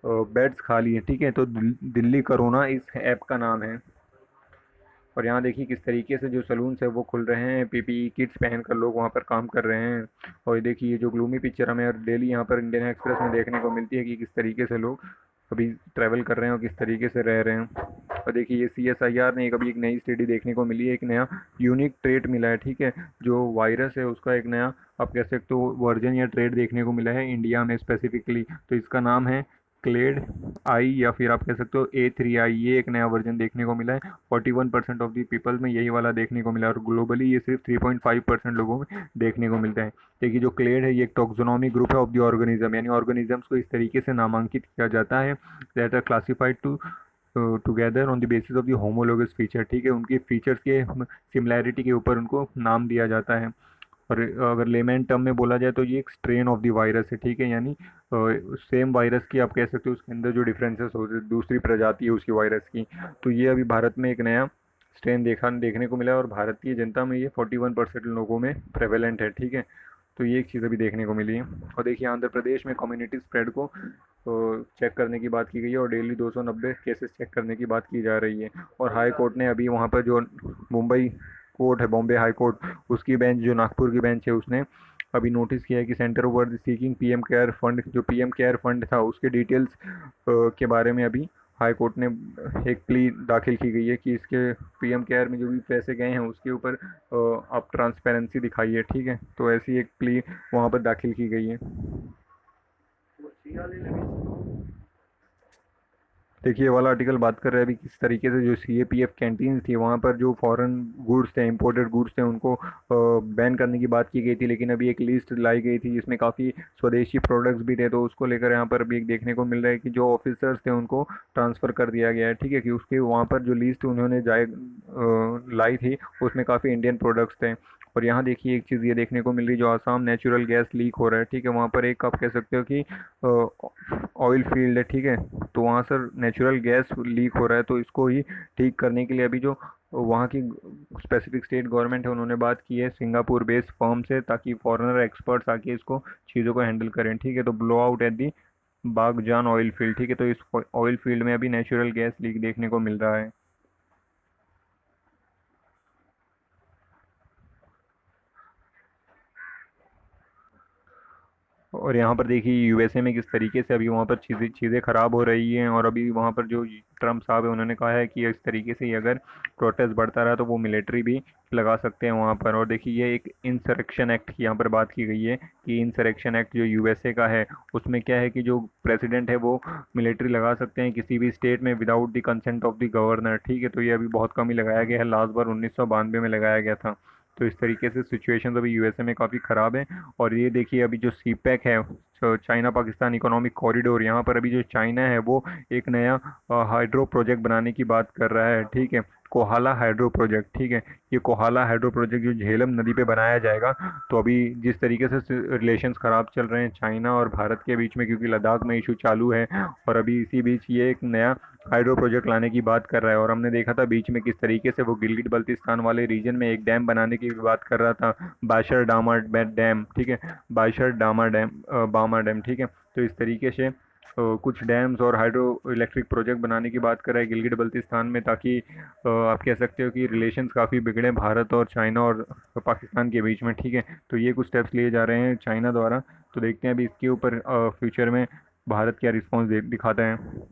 बेड्स खाली है, ठीक है। तो दिल्ली कोरोना इस ऐप का नाम है। और यहाँ देखिए किस तरीके से जो सलून्स है वो खुल रहे हैं, पीपीई किट्स पहन कर लोग वहाँ पर काम कर रहे हैं। और ये देखिए, ये जो ग्लूमी पिक्चर हमें डेली यहाँ पर इंडियन एक्सप्रेस में देखने को मिलती है कि किस तरीके से लोग अभी ट्रैवल कर रहे हैं और किस तरीके से रह रहे हैं। और देखिए, ये CSIR ने अभी एक नई स्टडी देखने को मिली है, एक नया यूनिक ट्रेट मिला है, ठीक है। जो वायरस है उसका एक नया, आप कह सकते हो, वर्जन या ट्रेट देखने को मिला है इंडिया में स्पेसिफिकली। तो इसका नाम है क्लेड आई, या फिर आप कह सकते हो A3I। ये एक नया वर्जन देखने को मिला है। 41% ऑफ दी पीपल में यही वाला देखने को मिला है और ग्लोबली ये सिर्फ 3.5% लोगों में देखने को मिलता है। देखिए, जो क्लेड है ये एक टॉक्सोनॉमी ग्रुप है ऑफ द ऑर्गेनिज्म, यानी ऑर्गेनिजम्स को इस तरीके से नामांकित किया जाता है that are classified together on the basis of the homologous feature, ठीक है। उनकी फीचर्स के सिमिलैरिटी के ऊपर उनको नाम दिया जाता है। और अगर लेमैन टर्म में बोला जाए तो ये एक स्ट्रेन ऑफ द वायरस है, ठीक है। यानी सेम वायरस की आप कह सकते हो उसके अंदर जो डिफरेंसेस होते हैं, दूसरी प्रजाति है उसकी वायरस की। तो ये अभी भारत में एक नया स्ट्रेन देखने को मिला है और भारतीय जनता में ये 41% लोगों में प्रेवेलेंट है, ठीक है। तो ये एक चीज़ अभी देखने को मिली है। और देखिए, आंध्र प्रदेश में कम्युनिटी स्प्रेड को चेक करने की बात की गई है और डेली 290 केसेस चेक करने की बात की जा रही है। और हाई कोर्ट ने अभी वहाँ पर जो मुंबई कोर्ट है, बॉम्बे हाई कोर्ट, उसकी बेंच जो नागपुर की बेंच है उसने अभी नोटिस किया है कि सेंटर वर सीकिंग पीएम केयर फंड, जो पीएम केयर फंड था उसके डिटेल्स के बारे में अभी हाई कोर्ट ने एक प्ली दाखिल की गई है कि इसके पीएम केयर में जो भी पैसे गए हैं उसके ऊपर आप ट्रांसपेरेंसी दिखाइए, ठीक है। तो ऐसी एक प्ली वहाँ पर दाखिल की गई है। देखिए, ये वाला आर्टिकल बात कर रहा है अभी किस तरीके से जो CAPF कैंटीन थी वहाँ पर जो फॉरेन गुड्स थे, इंपोर्टेड गुड्स थे, उनको बैन करने की बात की गई थी। लेकिन अभी एक लिस्ट लाई गई थी जिसमें काफ़ी स्वदेशी प्रोडक्ट्स भी थे। तो उसको लेकर यहाँ पर अभी एक देखने को मिल रहा है कि जो ऑफिसर्स थे उनको ट्रांसफ़र कर दिया गया है, ठीक है। कि उसके वहाँ पर जो लिस्ट उन्होंने लाई थी उसमें काफ़ी इंडियन प्रोडक्ट्स थे। और यहाँ देखिए, एक चीज़ ये देखने को मिल रही, जो आसाम नेचुरल गैस लीक हो रहा है, ठीक है। वहाँ पर एक आप कह सकते हो कि ऑयल फील्ड है, ठीक है। तो वहाँ सर नेचुरल गैस लीक हो रहा है। तो इसको ही ठीक करने के लिए अभी जो वहाँ की स्पेसिफिक स्टेट गवर्नमेंट है उन्होंने बात की है सिंगापुर बेस्ड फर्म से, ताकि फॉरेनर एक्सपर्ट्स आके इसको चीज़ों को हैंडल करें, ठीक है। तो blow out at the Baghjan oil field, ठीक है। तो इस ऑयल फील्ड में अभी नेचुरल गैस लीक देखने को मिल रहा है। और यहाँ पर देखिए, USA में किस तरीके से अभी वहाँ पर चीज़ें ख़राब हो रही हैं। और अभी वहाँ पर जो ट्रम्प साहब है उन्होंने कहा है कि इस तरीके से ही अगर प्रोटेस्ट बढ़ता रहा तो वो मिलिट्री भी लगा सकते हैं वहाँ पर। और देखिए, ये एक इंसरेक्शन एक्ट की यहाँ पर बात की गई है कि इंसरेक्शन एक्ट जो USA का है उसमें क्या है कि जो प्रेसिडेंट है वो मिलिट्री लगा सकते हैं किसी भी स्टेट में without the consent of the governor, ठीक है। तो ये अभी बहुत कम ही लगाया गया है, लास्ट बार 1992 में लगाया गया था। तो इस तरीके से सिचुएशन अभी USA में काफ़ी ख़राब है। और ये देखिए, अभी जो CPEC है, चाइना पाकिस्तान इकोनॉमिक कॉरिडोर, यहाँ पर अभी जो चाइना है वो एक नया हाइड्रो प्रोजेक्ट बनाने की बात कर रहा है, ठीक है। कोहाला हाइड्रो प्रोजेक्ट, ठीक है। ये कोहाला हाइड्रो प्रोजेक्ट जो झेलम नदी पे बनाया जाएगा। तो अभी जिस तरीके से रिलेशंस ख़राब चल रहे हैं चाइना और भारत के बीच में, क्योंकि लद्दाख में इशू चालू है, और अभी इसी बीच ये एक नया हाइड्रो प्रोजेक्ट लाने की बात कर रहा है। और हमने देखा था बीच में किस तरीके से वो गिलगित बल्तिस्तान वाले रीजन में एक डैम बनाने की भी बात कर रहा था, बाशर डामा डैम, ठीक है। बाशर डामा डैम, बामा डैम, ठीक है। तो इस तरीके से कुछ डैम्स और हाइड्रो इलेक्ट्रिक प्रोजेक्ट बनाने की बात कर रहा है गिलगित बल्तिस्तान में, ताकि आप कह सकते हो कि रिलेशंस काफ़ी बिगड़े भारत और चाइना और पाकिस्तान के बीच में, ठीक है। तो ये कुछ स्टेप्स लिए जा रहे हैं चाइना द्वारा। तो देखते हैं अभी इसके ऊपर फ्यूचर में भारत क्या रिस्पॉन्स दिखाता है।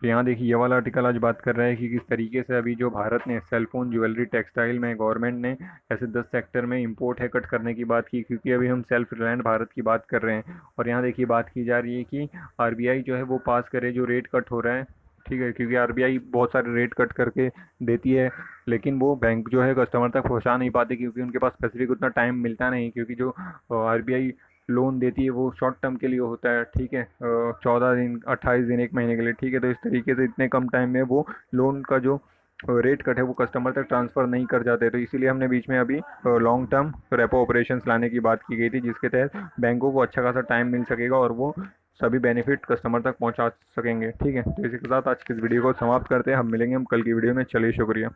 तो यहाँ देखिए ये वाला आर्टिकल आज बात कर रहा है कि किस तरीके से अभी जो भारत ने सेलफोन, ज्वेलरी, टेक्सटाइल में गवर्नमेंट ने ऐसे 10 सेक्टर में इंपोर्ट है कट करने की बात की, क्योंकि अभी हम सेल्फ रिलायंट भारत की बात कर रहे हैं। और यहाँ देखिए बात की जा रही है कि आरबीआई जो है वो पास करे जो रेट कट हो रहा है, ठीक है। क्योंकि आरबीआई बहुत सारे रेट कट करके देती है, लेकिन वो बैंक जो है कस्टमर तक पहुँचा नहीं पाती, क्योंकि उनके पास स्पेसिफिक उतना टाइम मिलता नहीं। क्योंकि जो आरबीआई लोन देती है वो शॉर्ट टर्म के लिए होता है, ठीक है, 14 दिन, 28 दिन, एक महीने के लिए, ठीक है। तो इस तरीके से इतने कम टाइम में वो लोन का जो रेट कट है वो कस्टमर तक ट्रांसफ़र नहीं कर जाते। तो इसीलिए हमने बीच में अभी लॉन्ग टर्म रेपो ऑपरेशंस लाने की बात की गई थी, जिसके तहत बैंकों को अच्छा खासा टाइम मिल सकेगा और वो सभी बेनिफिट कस्टमर तक पहुंचा सकेंगे, ठीक है। तो इसी के साथ आज की इस वीडियो को समाप्त करते हैं। हम मिलेंगे हम कल की वीडियो में। चलिए, शुक्रिया।